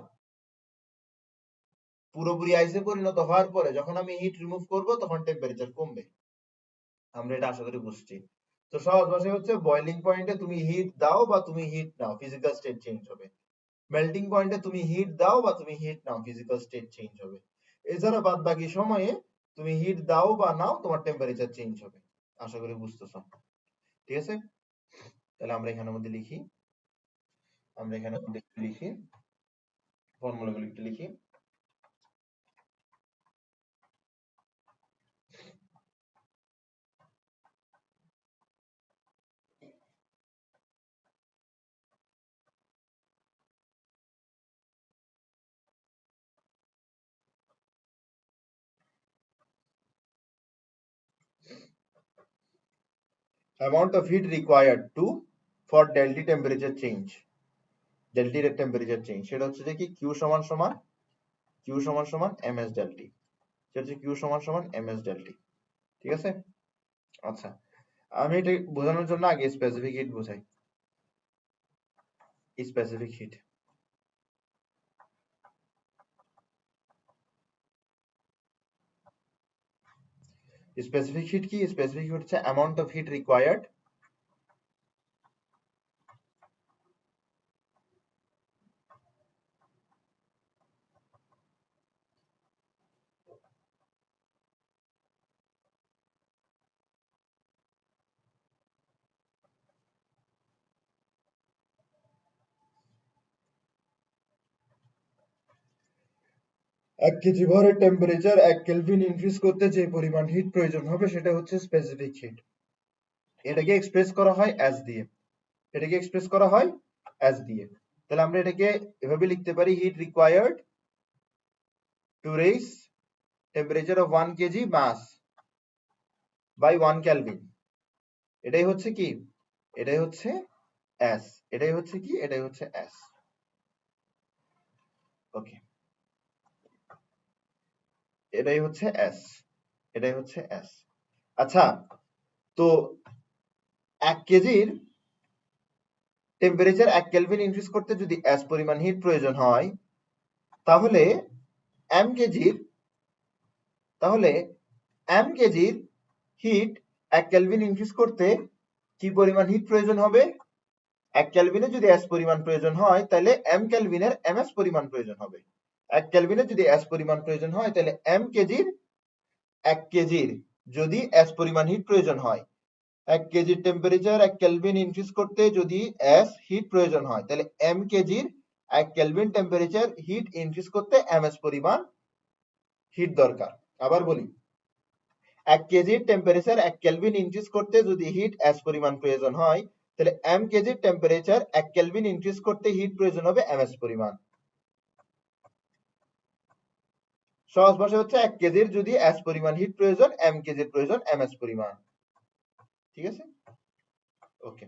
পুরোপুরি আইসে পরিণত হওয়ার পরে যখন আমি হিট রিমুভ করব তখন টেম্পারেচার কমবে। আমরা এটা আশা করি বুঝছি। তো সহজ ভাষায় হচ্ছে বয়লিং পয়েন্টে তুমি হিট দাও বা তুমি হিট নাও, ফিজিক্যাল স্টেট চেঞ্জ হবে। মেল্টিং পয়েন্টে তুমি হিট দাও বা তুমি হিট নাও, ফিজিক্যাল স্টেট চেঞ্জ হবে। এছাড়া বাদ বাকি সময়ে তুমি হিট দাও বা নাও তোমার টেম্পারেচার চেঞ্জ হবে। আশা করি বুঝতেছো। ঠিক আছে, তাহলে আমরা এখানের মধ্যে লিখি আমরা এখানে লিখি, ফর্মুলাগুলো একটু লিখি। Amount of heat required to for delta temperature change, delta temperature change সেটা হচ্ছে যে কি Q সমান সমান ms delta, সেটা হচ্ছে Q সমান সমান ms delta। ঠিক আছে? আচ্ছা, আমি এটা বোঝানোর জন্য আগে স্পেসিফিক হিট বোঝাই। স্পেসিফিক হিট, স্পেসিফিক হিট কি? স্পেসিফিক হিট হচ্ছে অ্যামাউন্ট অফ হিট রিকোয়ার্ড এক কেজি ভরের টেম্পারেচার 1 কেলভিন ইনক্রিজ করতে যে পরিমাণ হিট প্রয়োজন হবে সেটা হচ্ছে স্পেসিফিক হিট। এটাকে এক্সপ্রেস করা হয় অ্যাজ দিয়ে, এটাকে এক্সপ্রেস করা হয় অ্যাজ দিয়ে। তাহলে আমরা এটাকে এভাবে লিখতে পারি, heat required to raise temperature of 1 KG mass by 1 kelvin. এটাই হচ্ছে কি? এটাই হচ্ছে এস। এটাই হচ্ছে কি? এটাই হচ্ছে এস। ওকে, এটাই হচ্ছে এস, এটাই হচ্ছে এস। আচ্ছা, তো 1 কেজির টেম্পারেচার 1 কেলভিন ইনক্রিজ করতে যদি এস পরিমাণ হিট প্রয়োজন হয়, তাহলে এম কেজির হিট 1 কেলভিন ইনক্রিজ করতে কি পরিমাণ হিট প্রয়োজন হবে? 1 কেলভিনে যদি এস পরিমাণ প্রয়োজন হয়, তাহলে এম কেলভিনের এমএস পরিমাণ প্রয়োজন হবে। 1 কেলভিনে যদি এস পরিমাণ প্রয়োজন হয়, তাহলে এম কেজির 1 কেজির যদি এস পরিমাণ হিট প্রয়োজন হয়, 1 কেজির টেম্পারেচার 1 কেলভিন ইনক্রিজ করতে যদি এস হিট প্রয়োজন হয়, তাহলে এম কেজির 1 কেলভিন টেম্পারেচার হিট ইনক্রিজ করতে এমএস পরিমাণ হিট দরকার। আবার বলি, 1 কেজির টেম্পারেচার 1 কেলভিন ইনক্রিজ করতে যদি হিট এস পরিমাণ প্রয়োজন হয়, তাহলে এম কেজির টেম্পারেচার 1 কেলভিন ইনক্রিজ করতে হিট প্রয়োজন হবে এমএস পরিমাণ। সহজ ভাষা হচ্ছে 1 কেজির যদি এস পরিমাণ হিট প্রয়োজন, এম কেজির প্রয়োজন এমএস পরিমাণ। ঠিক আছে? ওকে,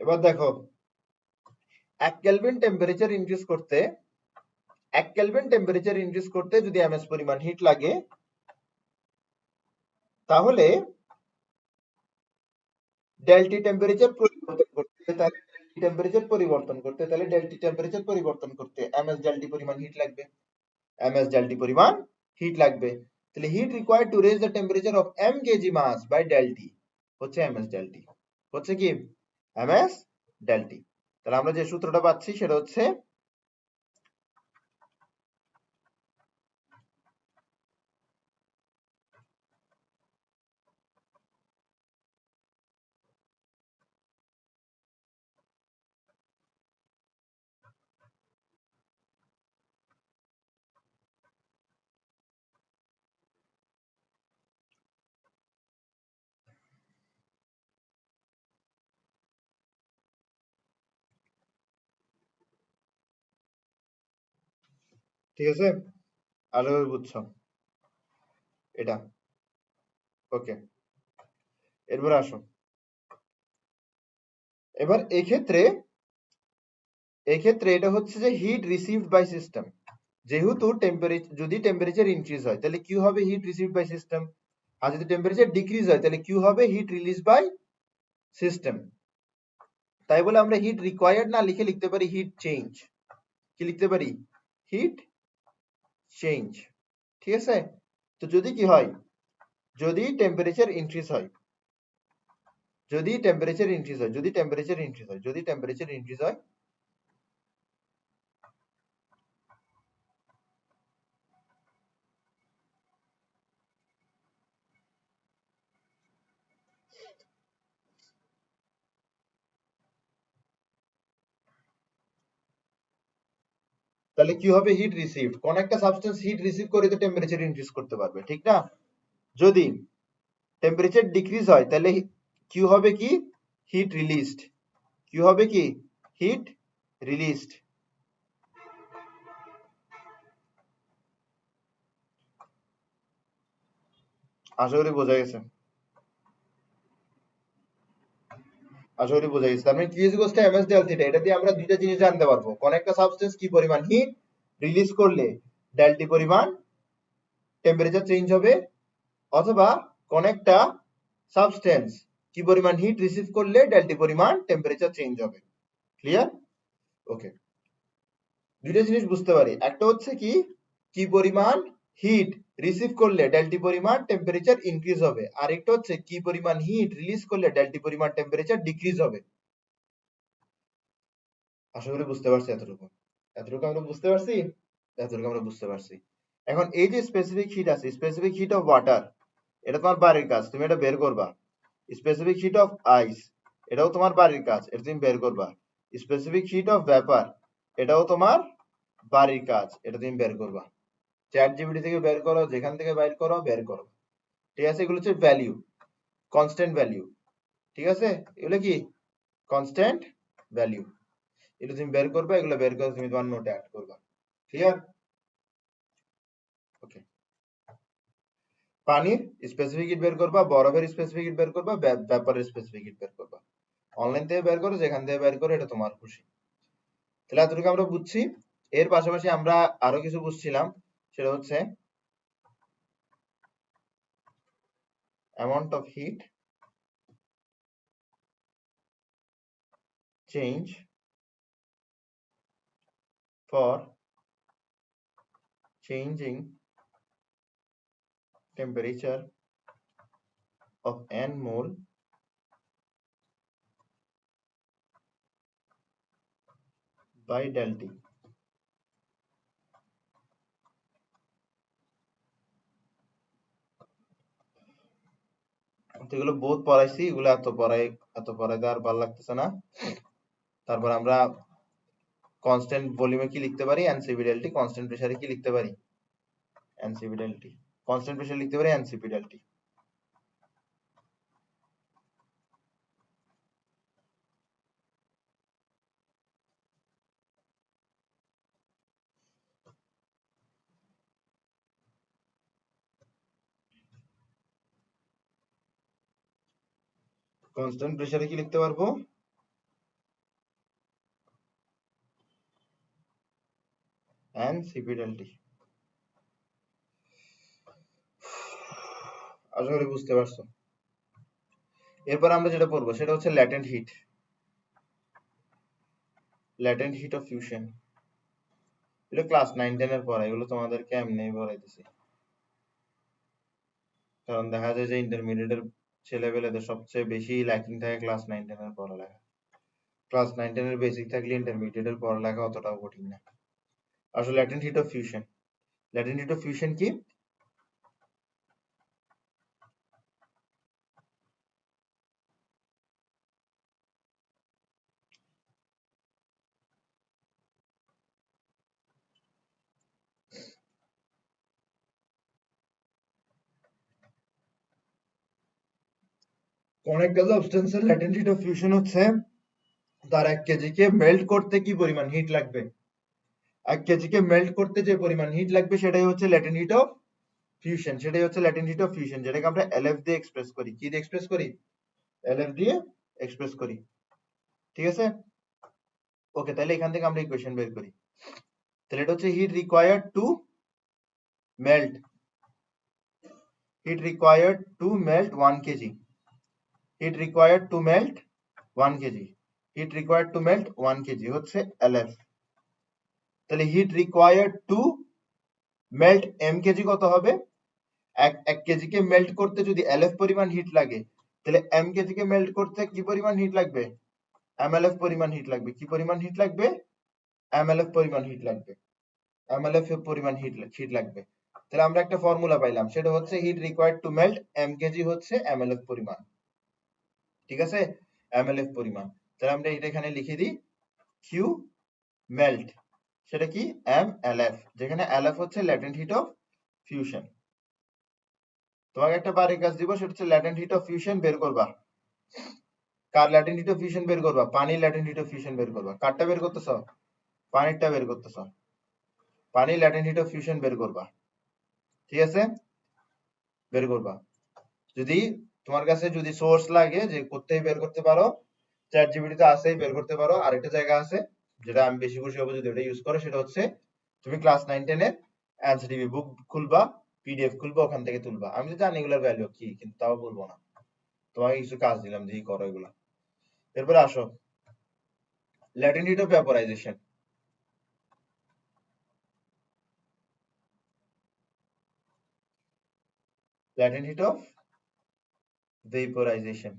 এবার দেখো, 1 কেলভিন টেম্পারেচার ইনক্রিজ করতে 1 কেলভিন টেম্পারেচার ইনক্রিজ করতে যদি এমএস পরিমাণ হিট লাগে, তাহলে ডেল্টা টেম্পারেচার পরিবর্তন করতে তাহলে ডেল্টা টেম্পারেচার পরিবর্তন করতে এমএস ডেল্টা পরিমাণ হিট লাগবে, এমএস ডেল্টা পরিমাণ হিট লাগবে। তাহলে heat required to raise the temperature of M KG mass by delta হচ্ছে এমএস ডেল্টা, হচ্ছে কি? MS delta. তাহলে আমরা যে সূত্রটা পাচ্ছি সেটা হচ্ছে ঠিক আছে? আরো বুঝছো এটা? ওকে, এরপর আসো। এবার এক্ষেত্রে এটা হচ্ছে যে হিট রিসিভড বাই সিস্টেম। যেহেতু যদি টেম্পারেচার ইনক্রিজ হয়, তাহলে কিউ হবে হিট রিসিভড বাই সিস্টেম, আর যদি টেম্পারেচার ডিক্রিজ হয়, তাহলে কিউ হবে হিট রিলিজ বাই সিস্টেম। তাই বলে আমরা হিট রিকোয়ার্ড না লিখে লিখতে পারি হিট চেঞ্জ। কি লিখতে পারি? Heat change. ঠিক আছে? তো যদি কি হয়, যদি টেম্পারেচার ইনক্রিজ হয়, যদি টেম্পারেচার ইনক্রিজ হয়, যদি টেম্পারেচার ইনক্রিজ হয়, যদি টেম্পারেচার ইনক্রিজ হয়, তাহলে কি হবে, হিট রিসিভড। কোন একটা সাবস্টেন্স হিট রিসিভ করে তো টেম্পারেচার ইনক্রিজ করতে পারবে, ঠিক না? যদি টেম্পারেচার ডিক্রিজ হয় তাহলে কি হবে, কি হিট রিলিজড। কি হবে, কি হিট রিলিজড। আশা করি বোঝা গেছে। আশা করি বোঝা গেছে। তার মানে Q is equals to MS del theta. এটা দিয়ে আমরা দুইটা জিনিস জানতে পারবো, কোন একটা সাবস্টেন্স কি পরিমাণ হিট রিলিজ করলে ডেল টি পরিমাণ টেম্পারেচার চেঞ্জ হবে, অথবা কোন একটা সাবস্টেন্স কি পরিমাণ হিট রিসিভ করলে ডেল টি পরিমাণ টেম্পারেচার চেঞ্জ হবে। ক্লিয়ার? ওকে, দুইটা জিনিস বুঝতে পারি, একটা হচ্ছে কি কি পরিমাণ হিট রিসিভ করলে ডেল টি পরিমাণ টেম্পারেচার ইনক্রিজ হবে, আর একটা হচ্ছে কি পরিমাণ হিট রিলিজ করলে ডেল টি পরিমাণ টেম্পারেচার ডিক্রিজ হবে। আশা করি বুঝতে পারছি। এতটুকু এতটুকু আমরা বুঝতে পারছি, এতটুকু আমরা বুঝতে পারছি। এখন এই যে স্পেসিফিক হিট আছে, স্পেসিফিক হিট অফ ওয়াটার, এটা তোমার বাড়ির কাজ, তুমি এটা বের করবা। স্পেসিফিক হিট অফ আইস, এটাও তোমার বাড়ির কাজ, এটা তুমি বের করবা। স্পেসিফিক হিট অফ ভ্যাপার, এটাও তোমার বাড়ির কাজ, এটা তুমি বের করবা। চ্যাট জিপিটি থেকে বের করো, যেখান থেকে বের করো, বের করো। ঠিক আছে? এগুলো হচ্ছে ভ্যালু, কনস্ট্যান্ট ভ্যালু। ঠিক আছে? এগুলো কি কনস্ট্যান্ট ভ্যালু। এটা তুমি বের করবে, এগুলো বের করে তুমি তোমার নোটে অ্যাড করবা। ক্লিয়ার? ওকে, পানির স্পেসিফিক হিট বের করবা, বরফের স্পেসিফিক হিট বের করবা, ভ্যাপারের স্পেসিফিক হিট বের করবা। অনলাইন থেকে বের করো, যেখান থেকে বের করো, এটা তোমার খুশি। তাহলে এতটুকু আমরা বুঝছি। এর পাশাপাশি আমরা আরো কিছু বুঝছিলাম, সেটা হচ্ছে amount of heat change for changing temperature of n mole by del T. এগুলো বহুত পড়াইছি, এগুলো এত পড়াইতে আর ভালো লাগতেছে না। তারপর আমরা কনস্ট্যান্ট ভলিউমে কি লিখতে পারি, এনসিপি ডেল টি। কনস্ট্যান্ট প্রেসারে কি লিখতে পারি, এনসিপি ডেল টি। কনস্ট্যান্ট প্রেসারে লিখতে পারি এনসিপি ডেল টি। কনস্ট্যান্ট প্রেসারে কি লিখতে পারবো, এনসিপি ডেল টি। আশা করি বুঝতে পারছো। এরপর আমরা যেটা পড়বো সেটা হচ্ছে latent heat, latent heat of fusion. এটা ক্লাস 9-10 এর পড়া, এগুলো তোমাদেরকে এমনি পড়াইতেছি। কারণ দেখা যায় যে ইন্টারমিডিয়েটের ছেলেপেলেদের সবচেয়ে বেশি ল্যাকিং থাকে ক্লাস 9-10 এর পড়ালেখা। ক্লাস 9-10 এর বেসিক থাকলে ইন্টারমিডিয়েটের পড়ালেখা অতটাও কঠিন না। আসলে latent heat of fusion, latent heat of fusion কি, কোন একটা সাবস্টেন্সের ল্যাটেন্ট হিট অফ ফিউশন হচ্ছে তার 1 কেজিকে মেল্ট করতে কি পরিমাণ হিট লাগবে। 1 কেজিকে মেল্ট করতে যে পরিমাণ হিট লাগবে সেটাই হচ্ছে ল্যাটেন্ট হিট অফ ফিউশন, সেটাই হচ্ছে ল্যাটেন্ট হিট অফ ফিউশন, যেটাকে আমরা এলএফ দিয়ে এক্সপ্রেস করি। কি দিয়ে এক্সপ্রেস করি, এলএফ দিয়ে এক্সপ্রেস করি। ঠিক আছে? ওকে, তাহলে এখান থেকে আমরা ইকুয়েশন বের করি। তাহলে এটা হচ্ছে heat required to melt, heat required to melt 1 KG, heat required to melt 1 KG, heat required to melt 1 KG হচ্ছে এলএফ। তাহলে heat required to melt M KG কত হবে, এক কেজি কে মেল্ট করতে যদি এলএফ পরিমাণ হিট লাগে, তাহলে এম কেজি কে মেল্ট করতে কি পরিমাণ হিট লাগবে, এমএলএফ পরিমাণ হিট লাগবে। কি পরিমাণ হিট লাগবে, এমএলএফ পরিমাণ হিট লাগবে, এমএলএফ পরিমাণ হিট লাগবে। তাহলে আমরা একটা ফর্মুলা পাইলাম, সেটা হচ্ছে heat required to melt M KG হচ্ছে এমএলএফ পরিমাণ। ঠিক আছে? এমএলএফ পরিমাণ। তাহলে আমরা এটা এখানে লিখে দিই, কিউ মেল্ট সেটা কি MLF, যেখানে LF হচ্ছে ল্যাটেন্ট হিট অফ ফিউশন। তোমাকে একটা বাড়ির কাজ দিব, সেটা হচ্ছে ল্যাটেন্ট হিট অফ ফিউশন বের করবা। কার ল্যাটেন্ট হিট অফ ফিউশন বের করবা? পানির ল্যাটেন্ট হিট অফ ফিউশন বের করবা। কারটা বের করতেছ? পানিরটা বের করতেছ। পানির ল্যাটেন্ট হিট অফ ফিউশন বের করবা, ঠিক আছে? বের করবা। যদি তোমার কাছে যদি সোর্স লাগে যে কোথায় বের করতে পারো, চ্যাট জিপিটিতে আছেই, বের করতে পারো। আরেকটা জায়গা আছে যেটা আমি বেশি খুশি হবো যদি ওটা ইউজ করো, সেটা হচ্ছে তুমি ক্লাস 9-10 এর এনসিটিভি বুক খুলবা, পিডিএফ খুলবা, ওখান থেকে তুলবা। আমি তো জানি এগুলোর ভ্যালু কি, কিন্তু তাও বলবো না। তোমাকে কিছু কাজ দিলাম যে করো এগুলা। এরপরে আসো latent heat of vaporisation. Latent heat of vaporisation.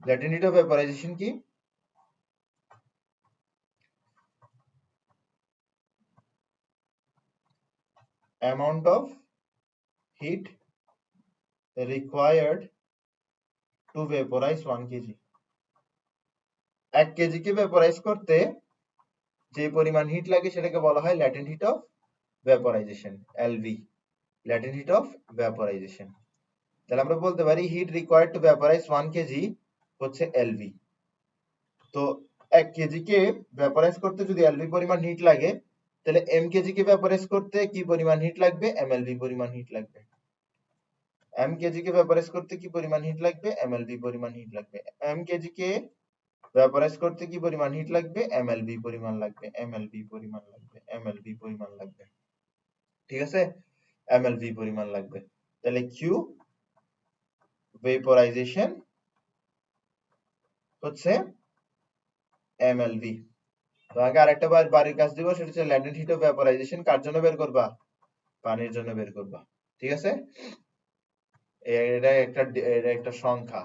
Latent heat of vaporisation কি? amount of heat required to vaporize 1 kg। 1 KG কে ভেপোরাইজ করতে যে পরিমাণ হিট লাগে সেটাকে বলা হয় latent heat of vaporisation, LV, latent heat of vaporisation. তাহলে আমরা বলতে পারি হিট রিকোয়ার্ড টু ভেপোরাইজ 1 কেজি হচ্ছে এলভি। তো 1 কেজি কে ভেপোরাইজ করতে যদি এলভি পরিমাণ হিট লাগে, তাহলে এম কেজি কে ভেপোরাইজ করতে কি পরিমাণ হিট লাগবে? এমএলভি পরিমাণ হিট লাগবে। এম কেজি কে ভেপোরাইজ করতে কি পরিমাণ হিট লাগবে? এমএলভি পরিমাণ হিট লাগবে। এম কেজি কে ভেপোরাইজ করতে কি পরিমাণ হিট লাগবে? এমএলভি পরিমাণ লাগবে, এমএলভি পরিমাণ লাগবে, এমএলভি পরিমাণ লাগবে, ঠিক আছে? এমএলভি পরিমাণ লাগবে। তাহলে কিউ ভেপোরাইজেশন হচ্ছে এমএলভি। তোমাকে আরেকটা বাড়ির কাজ দিব, সেটা হচ্ছে ল্যাটেন্ট হিট অফ ভেপোরাইজেশন কার জন্য বের করবা? পানির জন্য বের করবা, ঠিক আছে? এটা একটা সংখ্যা,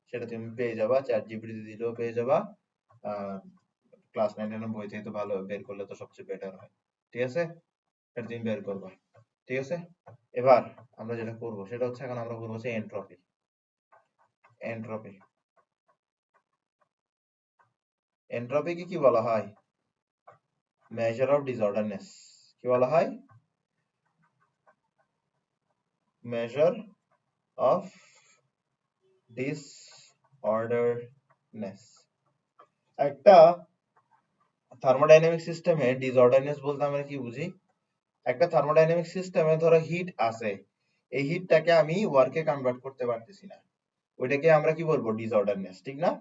সেটা তুমি পেয়ে যাবা, চ্যাট জিপিটি দিলেও পেয়ে যাবা। ক্লাস 9-10 বই থেকে তো ভালো, বের করলে তো সবচেয়ে বেটার হয়, ঠিক আছে? এটা তুমি বের করবা, ঠিক আছে? এবার আমরা যেটা করব সেটা হচ্ছে, এখন আমরা করবো হচ্ছে এন্ট্রপি। এন্ট্রপি, এন্ট্রপিকে কি বলা হয়? Measure of disorderness. কি বলা হয়? Measure of disorderness. একটা থার্মোডাইনামিক সিস্টেমে ডিসঅর্ডারনেস বলতে আমরা কি বুঝি? একটা থার্মোডাইনামিক সিস্টেমে ধরো হিট আছে, এই হিটটাকে আমি ওয়ার্কে কনভার্ট করতে পারতেছি না, ওইটাকে আমরা কি বলবো? ডিসঅর্ডারনেস, ঠিক না?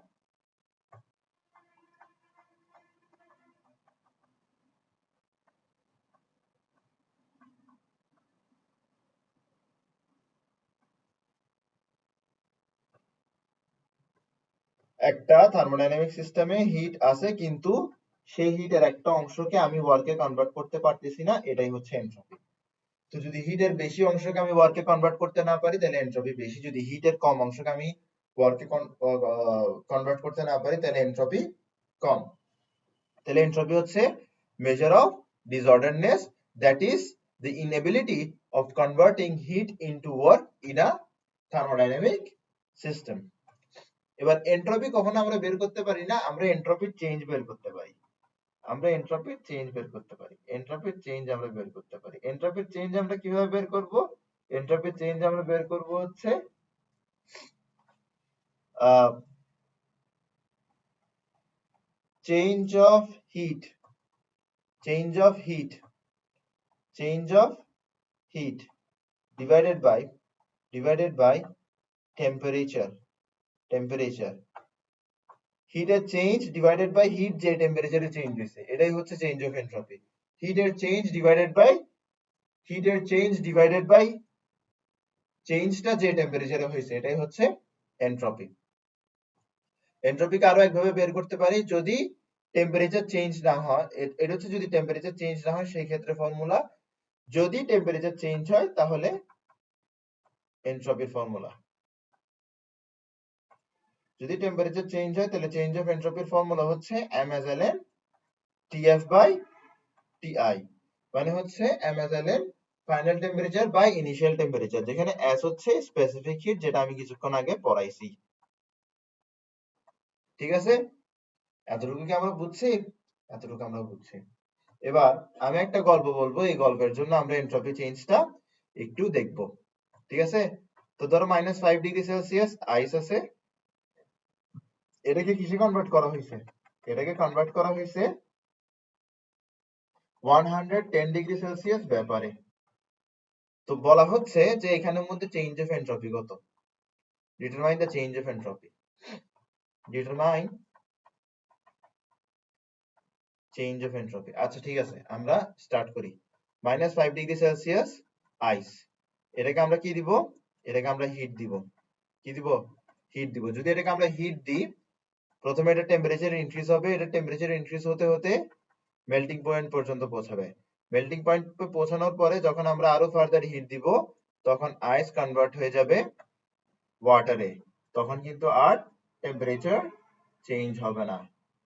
একটা থার্মোডাইনামিক সিস্টেমে হিট আছে, কিন্তু সেই হিটের একটা অংশকে আমি ওয়ার্কে কনভার্ট করতে পারতেছি না, এটাই হচ্ছে এনট্রপি। তো যদি হিটের বেশি অংশকে আমি ওয়ার্কে কনভার্ট করতে না পারি, তাহলে এনট্রপি বেশি। যদি হিটের কম অংশকে আমি ওয়ার্কে কনভার্ট করতে না পারি, তাহলে এনট্রপি কম। তাহলে এনট্রপি হচ্ছে measure of disorderness, that is the inability of converting heat into work in a thermodynamic system। এবার এন্ট্রপি কখনো আমরা বের করতে পারি না, আমরা এন্ট্রপির চেঞ্জ বের করতে পারি। আমরা এন্ট্রপির চেঞ্জ বের করতে পারি, এন্ট্রপির চেঞ্জ আমরা বের করতে পারি। এন্ট্রপির চেঞ্জ আমরা কিভাবে বের করব? এন্ট্রপির চেঞ্জ আমরা বের করব হচ্ছে change of heat, change of heat, change of heat divided by temperature, temperature, হিটের চেঞ্জ ডিভাইডেড বাই হিট যে টেম্পারেচারে চেঞ্জ হয়েছে, এটাই হচ্ছে চেঞ্জ অফ এন্ট্রপি। হিটের চেঞ্জ ডিভাইডেড বাই চেঞ্জটা যে টেম্পারেচারে হয়েছে, এটাই হচ্ছে এন্ট্রপি। এন্ট্রপিকে আরো একভাবে বের করতে পারি, যদি টেম্পারেচার চেঞ্জ না হয়, এটা হচ্ছে যদি টেম্পারেচার চেঞ্জ না হয় সেই ক্ষেত্রে ফর্মুলা, যদি টেম্পারেচার চেঞ্জ হয় তাহলে এন্ট্রপির ফর্মুলা। যদি টেম্পারেচার চেঞ্জ হয় তাহলে চেঞ্জ অফ এন্ট্রপির ফর্মুলা হচ্ছে m as ln TF by TI, মানে হচ্ছে m as ln final temperature by initial temperature, যেখানে এস হচ্ছে স্পেসিফিক হিট, যেটা আমি কিছুক্ষণ আগে পড়াইছি। ঠিক আছে, এতটুকু কি আমরা বুঝছি? এতটুকু আমরা বুঝছি। এবার আমি একটা গল্প বলবো, এই গল্পের জন্য আমরা এনট্রপি চেঞ্জটা একটু দেখব। ঠিক আছে, তো ধরো -5°C আইস আছে, এটাকে কিসে কনভার্ট করা হয়েছে? এটাকে কনভার্ট করা হয়েছে 110°C ব্যাপারে। তো বলা হচ্ছে যে এখানের মধ্যে চেঞ্জ অফ এনট্রপি কত? Determine the change of entropy. Determine change of entropy. আচ্ছা ঠিক আছে, আমরা স্টার্ট করি। -5°C আইস, এটাকে আমরা কি দিব? এটাকে আমরা হিট দিব। কি দিব? হিট দিব। যদি এটাকে আমরা হিট দিই, প্রথমে এটা টেম্পারেচার ইনক্রিজ হবে, এটা টেম্পারেচার ইনক্রিজ হতে হতে মেল্টিং পয়েন্ট পর্যন্ত পৌঁছাবে। মেল্টিং পয়েন্ট পৌঁছানোর পরে যখন আমরা আরো ফার্দার হিট দিব, তখন আইস কনভার্ট হয়ে যাবে ওয়াটারে। তখন কিন্তু আর টেম্পারেচার চেঞ্জ হবে না।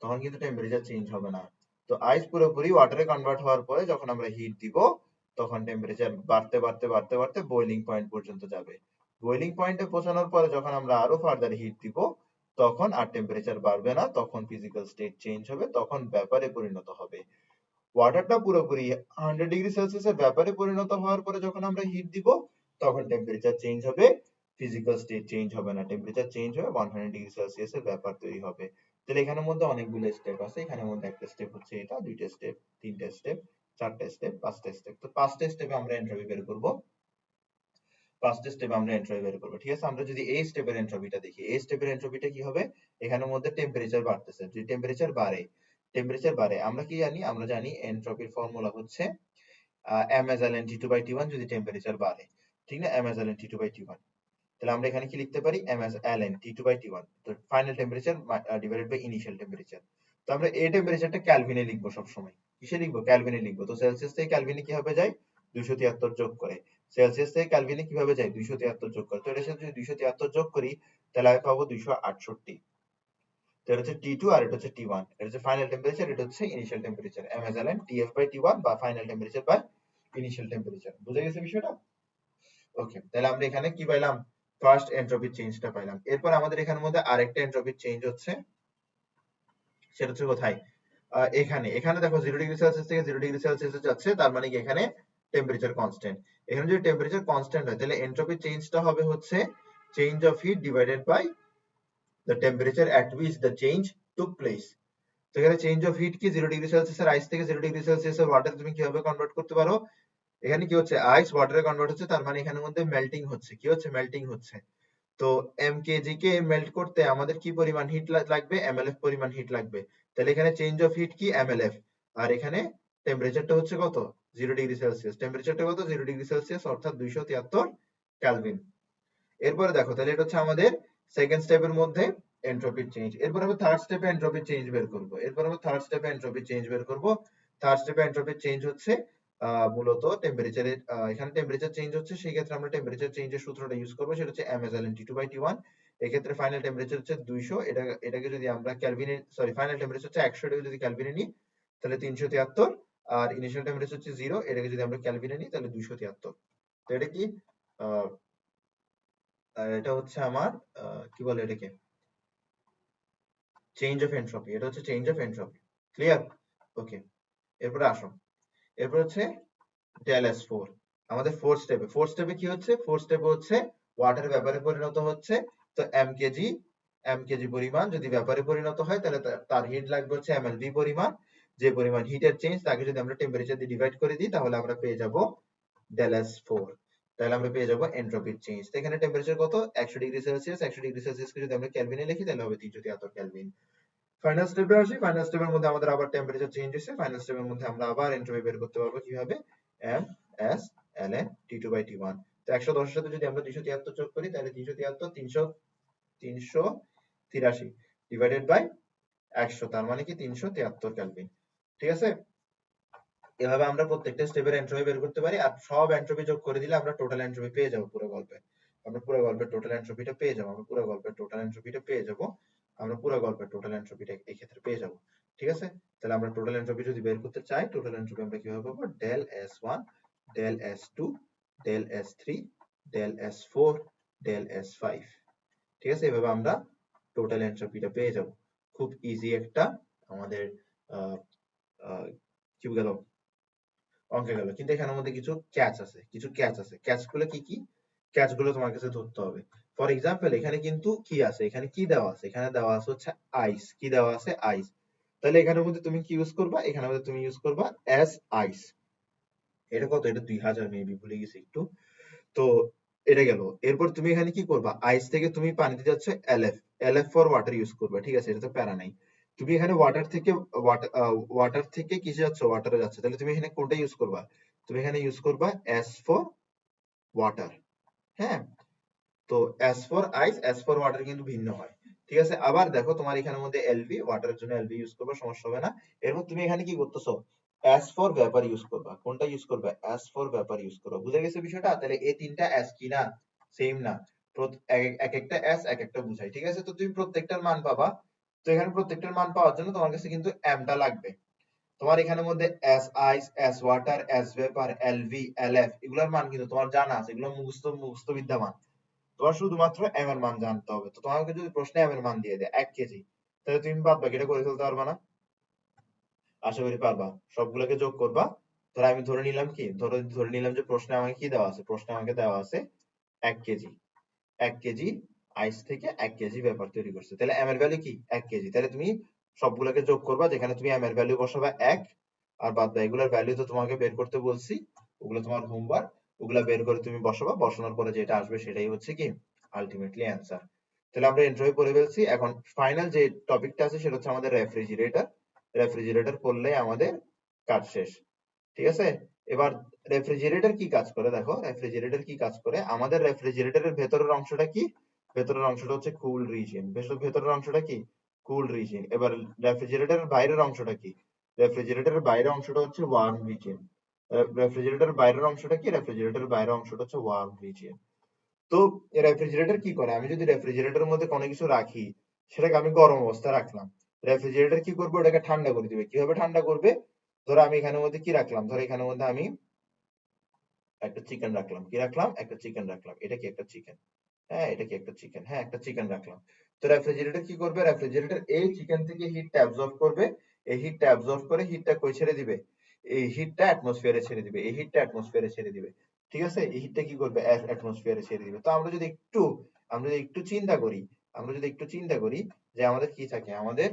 তখন কিন্তু টেম্পারেচার চেঞ্জ হবে না। তো আইস পুরোপুরি ওয়াটারে কনভার্ট হওয়ার পরে যখন আমরা হিট দিব, তখন টেম্পারেচার বাড়তে বাড়তে বাড়তে বাড়তে বয়লিং পয়েন্ট পর্যন্ত যাবে। বয়লিং পয়েন্টে পৌঁছানোর পরে যখন আমরা আরো ফার্দার হিট দিব, তখন আর টেম্পারেচার বাড়বে না, তখন ফিজিক্যাল স্টেট চেঞ্জ হবে, তখন ব্যাপারে পরিণত হবে। ওয়াটারটা পুরোপুরি 100°C এর ব্যাপারে পরিণত হওয়ার পরে যখন আমরা হিট দিব, তখন টেম্পারেচার চেঞ্জ হবে, ফিজিক্যাল স্টেট চেঞ্জ হবে না, টেম্পারেচার চেঞ্জ হয়ে 100°C এর ব্যাপার তৈরি হবে। তাহলে এখানের মধ্যে অনেকগুলো স্টেপ আছে, এখানের মধ্যে একটা স্টেপ হচ্ছে এটা, দুইটা স্টেপ, তিনটা স্টেপ, চারটা স্টেপ, পাঁচটা স্টেপ। তো পাঁচটা স্টেপে আমরা এনট্রপি বের করব। পাঁচটা স্টেপে আমরা এনট্রপি বের করব। ঠিক আছে, আমরা যদি এই স্টেপের এনট্রপিটা দেখি, এই স্টেপের এনট্রপিটা কি হবে? এখানের মধ্যে টেম্পারেচার বাড়তেছে, যদি টেম্পারেচার বাড়ে, টেম্পারেচার বাড়ে, আমরা কি জানি? আমরা জানি এনট্রপির ফর্মুলা হচ্ছে mSln T2/T1 যদি টেম্পারেচার বাড়ে। ঠিক না? mSln T2/T1। তাহলে আমরা এখানে কি লিখতে পারি? mSln T2/T1, তো final temperature divided by initial temperature. তো আমরা এই টেম্পারেচারটা কেলভিনে লিখবো সব সময়। কিসে লিখবো? কেলভিনে লিখবো। তো সেলসিয়াস থেকে কেলভিনে কিভাবে যায়? 273 যোগ করে। সেলসিয়াস থেকে কেলভিনে কিভাবে যায়? 273 যোগ করে। তো এটার সাথে যদি 273 যোগ করি, তাহলে আমি পাবো 268। তো এটা হচ্ছে T2 আর এটা হচ্ছে T1। এটা হচ্ছে ফাইনাল টেম্পারেচার, এটা হচ্ছে ইনিশিয়াল টেম্পারেচার। mSln TF/T1 বা final temperature by initial temperature. বুঝা গেছে বিষয়টা? ওকে, তাহলে আমরা এখানে কি পাইলাম? ফার্স্ট এনট্রপি চেঞ্জটা পাইলাম। এরপর আমাদের এখানের মধ্যে আরেকটা এনট্রপি চেঞ্জ হচ্ছে, সেটা হচ্ছে কোথায়? এখানে। এখানে দেখো 0°C থেকে 0°C যাচ্ছে, তার মানে কি এখানে টেম্পারেচার কনস্ট্যান্ট। এখানে যদি টেম্পারেচার কনস্ট্যান্ট হয়, তাহলে এনট্রপি চেঞ্জটা হবে হচ্ছে change of heat divided by the temperature at which the change took place. তো এখানে চেঞ্জ অফ হিট কি? 0°C এর আইস থেকে 0°C এর ওয়াটার তুমি কিভাবে কনভার্ট করতে পারো? এখানে কি হচ্ছে? আইস ওয়াটারে কনভার্ট হচ্ছে, তার মানে এখানের মধ্যে মেল্টিং হচ্ছে। কি হচ্ছে? মেল্টিং হচ্ছে। তো mkg কে মেল্ট করতে আমাদের কি পরিমাণ হিট লাগবে? mlf পরিমাণ হিট লাগবে। তাহলে এখানে চেঞ্জ অফ হিট কি? mlf। আর এখানে টেম্পারেচারটা হচ্ছে কত? 0°C। টেম্পারেচারটা কত? 0°C, অর্থাৎ 273 কেলভিন। এরপরে দেখো, তাহলে এটা হচ্ছে আমাদের সেকেন্ড স্টেপের মধ্যে এনট্রপির চেঞ্জ। এরপর আমরা থার্ড স্টেপে এনট্রপির চেঞ্জ বের করব। এরপর আমরা থার্ড স্টেপে এনট্রপির চেঞ্জ বের করব। থার্ড স্টেপে এনট্রপির চেঞ্জ হচ্ছে মূলত টেম্পারেচারের, এখানে টেম্পারেচার চেঞ্জ হচ্ছে, সেই ক্ষেত্রে আমরা টেম্পারেচার চেঞ্জের সূত্রটা ইউজ করব, সেটা হচ্ছে mSln T2/T1। এই ক্ষেত্রে ফাইনাল টেম্পারেচার হচ্ছে 200, এটাকে যদি আমরা কেলভিনে, সরি ফাইনাল টেম্পারেচার হচ্ছে 100, এটাকে যদি কেলভিনে নিই তাহলে 373, আর ইনিশিয়াল টেম্পারেচার হচ্ছে 0, এটাকে যদি আমরা কেলভিনে নিই তাহলে 273। তো এটা কি? আহ এটা হচ্ছে আমার কি বলে এটাকে? Change of entropy. এটা হচ্ছে চেঞ্জ অফ এনট্রপি। ক্লিয়ার? ওকে, এরপরে আসো। এরপর হচ্ছে ডেল এস ফোর। আমাদের ফোর্থ স্টেপে কি হচ্ছে? ফোর্থ স্টেপে হচ্ছে ওয়াটার ব্যাপারে পরিণত হচ্ছে। তো এমকেজি পরিমাণ যদি ব্যাপারে পরিণত হয়, তাহলে তার হিট লাগবে হচ্ছে এমএলভি পরিমাণ। যে পরিমাণ হিটের চেঞ্জ, তাকে যদি আমরা টেম্পারেচার দিয়ে ডিভাইড করে দিই, তাহলে আমরা পেয়ে যাব ডেল এস ফোর। তাহলে আমরা পেয়ে যাব এনট্রপির চেঞ্জ। তো এখানে টেম্পারেচার কত? 100°C। 100°C কে যদি আমরা কেলভিনে লিখি, তাহলে হবে 373 কেলভিন। ফাইনাল স্টেপে আসি। ফাইনাল স্টেপের মধ্যে আমাদের আবার টেম্পারেচার চেঞ্জ হয়েছে। ফাইনাল স্টেপের মধ্যে আমরা আবার এনট্রপি বের করতে পারবো কিভাবে? mSln T2/T1। তো 110 এর সাথে যদি আমরা 273 যোগ করি, তাহলে 383 ডিভাইডেড বাই 100, তার মানে কি 373 কেলভিন। ঠিক আছে, এভাবে আমরা প্রত্যেকটা স্টেপের এনট্রপি বের করতে পারি, আর সব এনট্রপি যোগ করে দিলে আমরা টোটাল এনট্রপি পেয়ে যাব পুরো গল্পে। আমরা পুরো গল্পের টোটাল এনট্রপিটা পেয়ে যাব। আমরা পুরো গল্পের টোটাল এনট্রপিটা পেয়ে যাব। আমরা পুরো গল্পের টোটাল এনট্রপিটা এই ক্ষেত্রে পেয়ে যাব। ঠিক আছে, তাহলে আমরা টোটাল এনট্রপি যদি বের করতে চাই, টোটাল এনট্রপি আমরা কিভাবে পাবো? Del S1 del S2, del S3, del S4, del S5। ঠিক আছে, এভাবে আমরা টোটাল এন্ট্রপিটা পেয়ে যাব। খুব ইজি একটা আমাদের আহ, আহ, কি গেল অঙ্কে গেল, কিন্তু এখানের মধ্যে কিছু ক্যাচ আছে, ক্যাচ গুলো কি কি? ক্যাচ গুলো তোমার কাছে ধরতে হবে। ফর এক্সাম্পল এখানে কিন্তু কি আছে, এখানে কি দেওয়া আছে, এখানে দেওয়া আছে হচ্ছে আইস। কি দেওয়া আছে? আইস। তাহলে এখানের মধ্যে তুমি কি ইউজ করবা? এখানের মধ্যে তুমি ইউজ করবা অ্যাজ আইস। এটা কত? এটা 2000 মেবি, ভুলে গেছি একটু। তো এটা গেল। এরপর তুমি এখানে কি করবা? আইস থেকে তুমি পানিতে যাচ্ছ LF, LF for water use করবা। ঠিক আছে, এটা তো প্যারা নাই। তুমি এখানে ওয়াটার থেকে কিসে যাচ্ছ? ওয়াটারে যাচ্ছে। তাহলে তুমি এখানে কোনটা ইউজ করবা? তুমি এখানে ইউজ করবা এস ফর ওয়াটার। হ্যাঁ, তো S for ice, S for water কিন্তু ভিন্ন হয়। ঠিক আছে, আবার দেখো তোমার এখানের মধ্যে এলভি, ওয়াটারের জন্য এলভি ইউজ করবা, সমস্যা হবে না। এরপর তুমি এখানে কি করতেছো? এস ফর ভেপার ইউজ করবা। কোনটা ইউজ করবা? এস ফর ভেপার ইউজ করবা। বুঝে গেছে বিষয়টা? তাহলে এই তিনটা এস কি না? সেম না? এক একটা এস এক একটা বুঝাই। ঠিক আছে, তো তুমি প্রত্যেকটার মান পাবা। তো এখানে প্রত্যেকটার মান পাওয়ার জন্য তোমার কাছে কিন্তু এমটা লাগবে। তোমার এখানের মধ্যে S ice, S water, S vapour, LV, LF এগুলোর মান কিন্তু তোমার জানা আছে, এগুলো মুখস্থ বিদ্যমান। তোমার শুধুমাত্র এম এর মান জানতে হবে। তো তোমাকে যদি প্রশ্নে এম এর মান দিয়ে দেয় 1 কেজি, তাহলে তুমি বাদ বাকিটা করে ফেলতে পারবা না? আশা করি পারবা। সবগুলোকে যোগ করবা। ধরো আমি ধরে নিলাম কি, ধরে নিলাম যে প্রশ্নে আমাকে কি দেওয়া আছে? প্রশ্নে আমাকে দেওয়া আছে 1 কেজি। 1 কেজি আইস থেকে 1 কেজি ভেপার তৈরি করছে। তাহলে এম এর ভ্যালু কি? 1 কেজি। তাহলে তুমি সবগুলোকে যোগ করবা, যেখানে তুমি এম এর ভ্যালু বসাবা 1, আর বাদ বাকিগুলোর ভ্যালু তো তোমাকে বের করতে বলছি, ওগুলো তোমার হোমওয়ার্ক। ওগুলা বের করে তুমি বসাবা, বসানোর পরে যেটা আসবে সেটাই হচ্ছে কি আলটিমেটলি অ্যান্সার। তাহলে আমরা এন্ট্রপি পড়ে ফেলছি। এখন ফাইনাল যে টপিকটা আছে সেটা হচ্ছে আমাদের রেফ্রিজারেটর। রেফ্রিজারেটর পড়লে আমাদের কাজ শেষ। ঠিক আছে, এবার রেফ্রিজারেটর কি কাজ করে দেখো। রেফ্রিজারেটর কি কাজ করে? আমাদের রেফ্রিজারেটরের ভেতরের অংশটা কি? ভেতরের অংশটা হচ্ছে কুল রিজিয়ন। ভেতরের অংশটা কি? কুল রিজিয়ন। এবার রেফ্রিজারেটরের বাইরের অংশটা কি? রেফ্রিজারেটরের বাইরের অংশটা হচ্ছে ওয়ার্ম রিজিয়ন। রেফ্রিজারেটরের বাইরের অংশটা কি? রেফ্রিজারেটরের বাইরের অংশটা হচ্ছে ওয়ার্ম রিজিয়ন। তো রেফ্রিজারেটর কি করে? আমি যদি রেফ্রিজারেটরের মধ্যে কোনো কিছু রাখি, সেটাকে আমি গরম অবস্থায় রাখলাম, রেফ্রিজারেটর কি করবে? ওটাকে ঠান্ডা করে দিবে। কিভাবে ঠান্ডা করবে? ধরো আমি এখানের মধ্যে কি রাখলাম? ধরো এখানের মধ্যে আমি একটা চিকেন রাখলাম। কি রাখলাম? একটা চিকেন রাখলাম। এটা কি একটা চিকেন? হ্যাঁ, এটা কি একটা চিকেন? হ্যাঁ, একটা চিকেন রাখলাম। তো রেফ্রিজারেটর কি করবে? রেফ্রিজারেটর এই চিকেন থেকে হিটটা অ্যাবজর্ব করবে। এই হিটটা অ্যাবজর্ব করে হিটটা কই ছেড়ে দিবে? এই হিটটা অ্যাটমসফিয়ারে ছেড়ে দিবে। এই হিটটা অ্যাটমসফিয়ারে ছেড়ে দিবে। ঠিক আছে, এই হিটটা কি করবে? অ্যাটমসফিয়ারে ছেড়ে দিবে। তো আমরা যদি একটু চিন্তা করি, যে আমাদের কি থাকে? আমাদের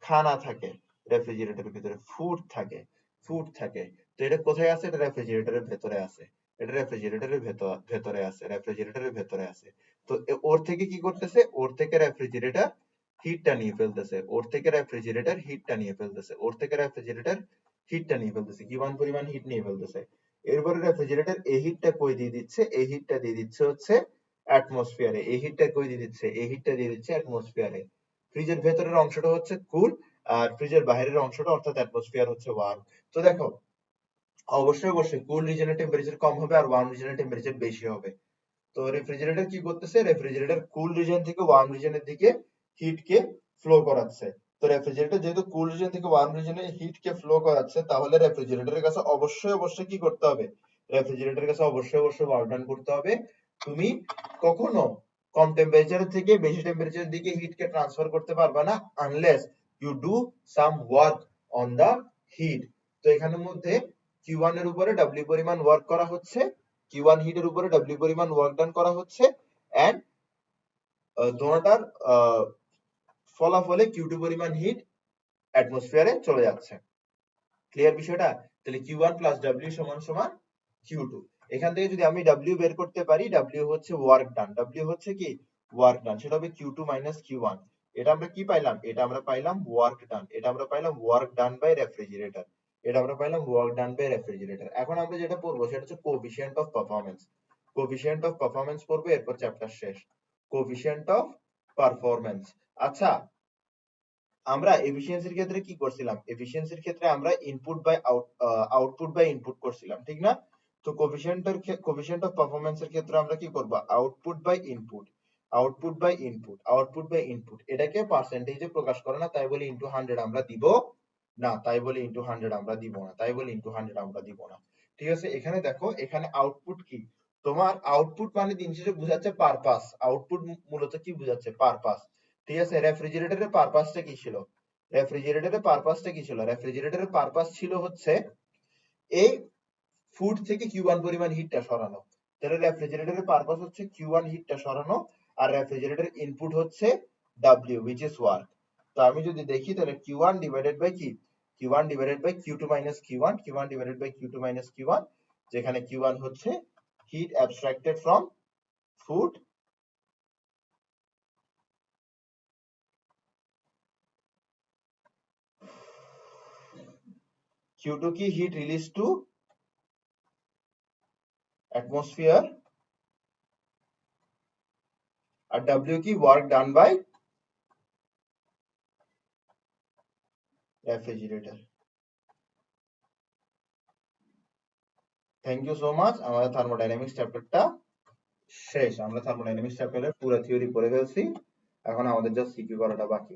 খানা থাকে রেফ্রিজারেটরের ভিতরে, ফুড থাকে। তো এটা কোথায় আছে? এটা রেফ্রিজারেটরের ভেতরে আছে। এটা রেফ্রিজারেটরের ভেতরে আছে। তো ওর থেকে কি করতেছে? ওর থেকে রেফ্রিজারেটর হিটটা নিয়ে ফেলতেছে। কি পরিমাণ হিট নিয়ে ফেলতেছে? এরপরে রেফ্রিজারেটর এই হিটটা কই দিয়ে দিচ্ছে? এই হিটটা দিয়ে দিচ্ছে হচ্ছে অ্যাটমসফিয়ারে। এই হিটটা কই দিয়ে দিচ্ছে? এই হিটটা দিয়ে দিচ্ছে অ্যাটমসফিয়ারে। ফ্রিজের ভেতরের অংশটা হচ্ছে কুল, আর ফ্রিজের বাইরের অংশটা অর্থাৎ অ্যাটমসফিয়ার হচ্ছে ওয়ার্ম। তো দেখো, অবশ্যই কুল রিজনের টেম্পারেচার কম হবে আর ওয়ার্ম রিজনের টেম্পারেচার বেশি হবে। তো রেফ্রিজারেটর কি করতেছে? রেফ্রিজারেটর কুল রিজন থেকে ওয়ার্ম রিজনের দিকে হিটকে ফ্লো করাচ্ছে। তো রেফ্রিজারেটর যেহেতু কুল রিজন থেকে ওয়ার্ম রিজনে হিটকে ফ্লো করাচ্ছে, তাহলে রেফ্রিজারেটরের কাছে অবশ্যই কি করতে হবে? রেফ্রিজারেটরের কাছে অবশ্যই ওয়ার্ক ডান করতে হবে। তুমি কখনো কম টেম্পারেচার থেকে বেশি টেম্পারেচারের দিকে হিটকে ট্রান্সফার করতে পারবে না, unless you do some work on the heat. তো এখানের মধ্যে Q1 এর উপরে W পরিমাণ ওয়ার্ক করা হচ্ছে, Q1 হিটের উপরে W পরিমাণ ওয়ার্ক ডান করা হচ্ছে, এন্ড দোনোটার ফলাফলে Q2 পরিমাণ হিট অ্যাটমসফিয়ারে চলে যাচ্ছে। ক্লিয়ার বিষয়টা? তাহলে Q1 প্লাস W সমান সমান Q2। এখান থেকে যদি আমি W বের করতে পারি, W হচ্ছে ওয়ার্ক ডান। W হচ্ছে কি? Work done. সেটা হবে Q2 মাইনাস Q1। এটা আমরা কি পাইলাম? এটা আমরা পাইলাম ওয়ার্ক ডান। এটা আমরা পাইলাম ওয়ার্ক ডান বাই রেফ্রিজারেটর। এখন আমরা যেটা পড়বো সেটা হচ্ছে কোএফিসিয়েন্ট অফ পারফরম্যান্স। পড়বো, এরপর চ্যাপ্টার শেষ। Coefficient of performance. আচ্ছা, আমরা এফিসিয়েন্সির ক্ষেত্রে কি করছিলাম? এফিসিয়েন্সির ক্ষেত্রে আমরা আউটপুট বাই ইনপুট করছিলাম, ঠিক না? তো কোএফিসিয়েন্ট অফ পারফরম্যান্স এর ক্ষেত্রে আমরা কি করব? Output by input. এটাকে পার্সেন্টেজে প্রকাশ করে না, তাই বলে ইনটু 100 আমরা দিব না। ঠিক আছে, এখানে দেখো, এখানে আউটপুট কি, তোমার আউটপুট মানে দিন শেষে বোঝাচ্ছে পারপাস, আউটপুট মূলত কি বোঝাচ্ছে, পারপাস। ঠিক আছে, রেফ্রিজারেটরের পারপাসটা কি ছিল, রেফ্রিজারেটরের পারপাসটা কি ছিল, রেফ্রিজারেটরের পারপাস ছিল হচ্ছে এই ফুড থেকে কিউ1 পরিমাণ হিটটা সরানো। তাহলে রেফ্রিজারেটরের পারপাস হচ্ছে কিউ1 হিটটা সরানো, আর রেফ্রিজারেটরের ইনপুট হচ্ছে ডাব্লিউ, হুইচ ইজ ওয়ার্ক। তো আমি যদি দেখি তাহলে কিউ1 ডিভাইডেড বাই কি, কিউ1 divided by কিউ2 minus কিউ1, কিউ1 divided by কিউ2 minus কিউ1, যেখানে কিউ1 হচ্ছে হিট অ্যাবস্ট্রাক্টেড ফ্রম ফুড, কিউ2 কি হিট রিলিজ টু অ্যাটমসফিয়ার, আর ডাব্লিউ কি work done by refrigerator. Thank you so much, আমাদের থার্মোডাইনামিক্স চ্যাপ্টারটা শেষ। আমরা থার্মোডাইনামিক্স চ্যাপ্টারের পুরো থিওরি পড়ে ফেলছি, এখন আমাদের জাস্ট সিকিউ করাটা বাকি।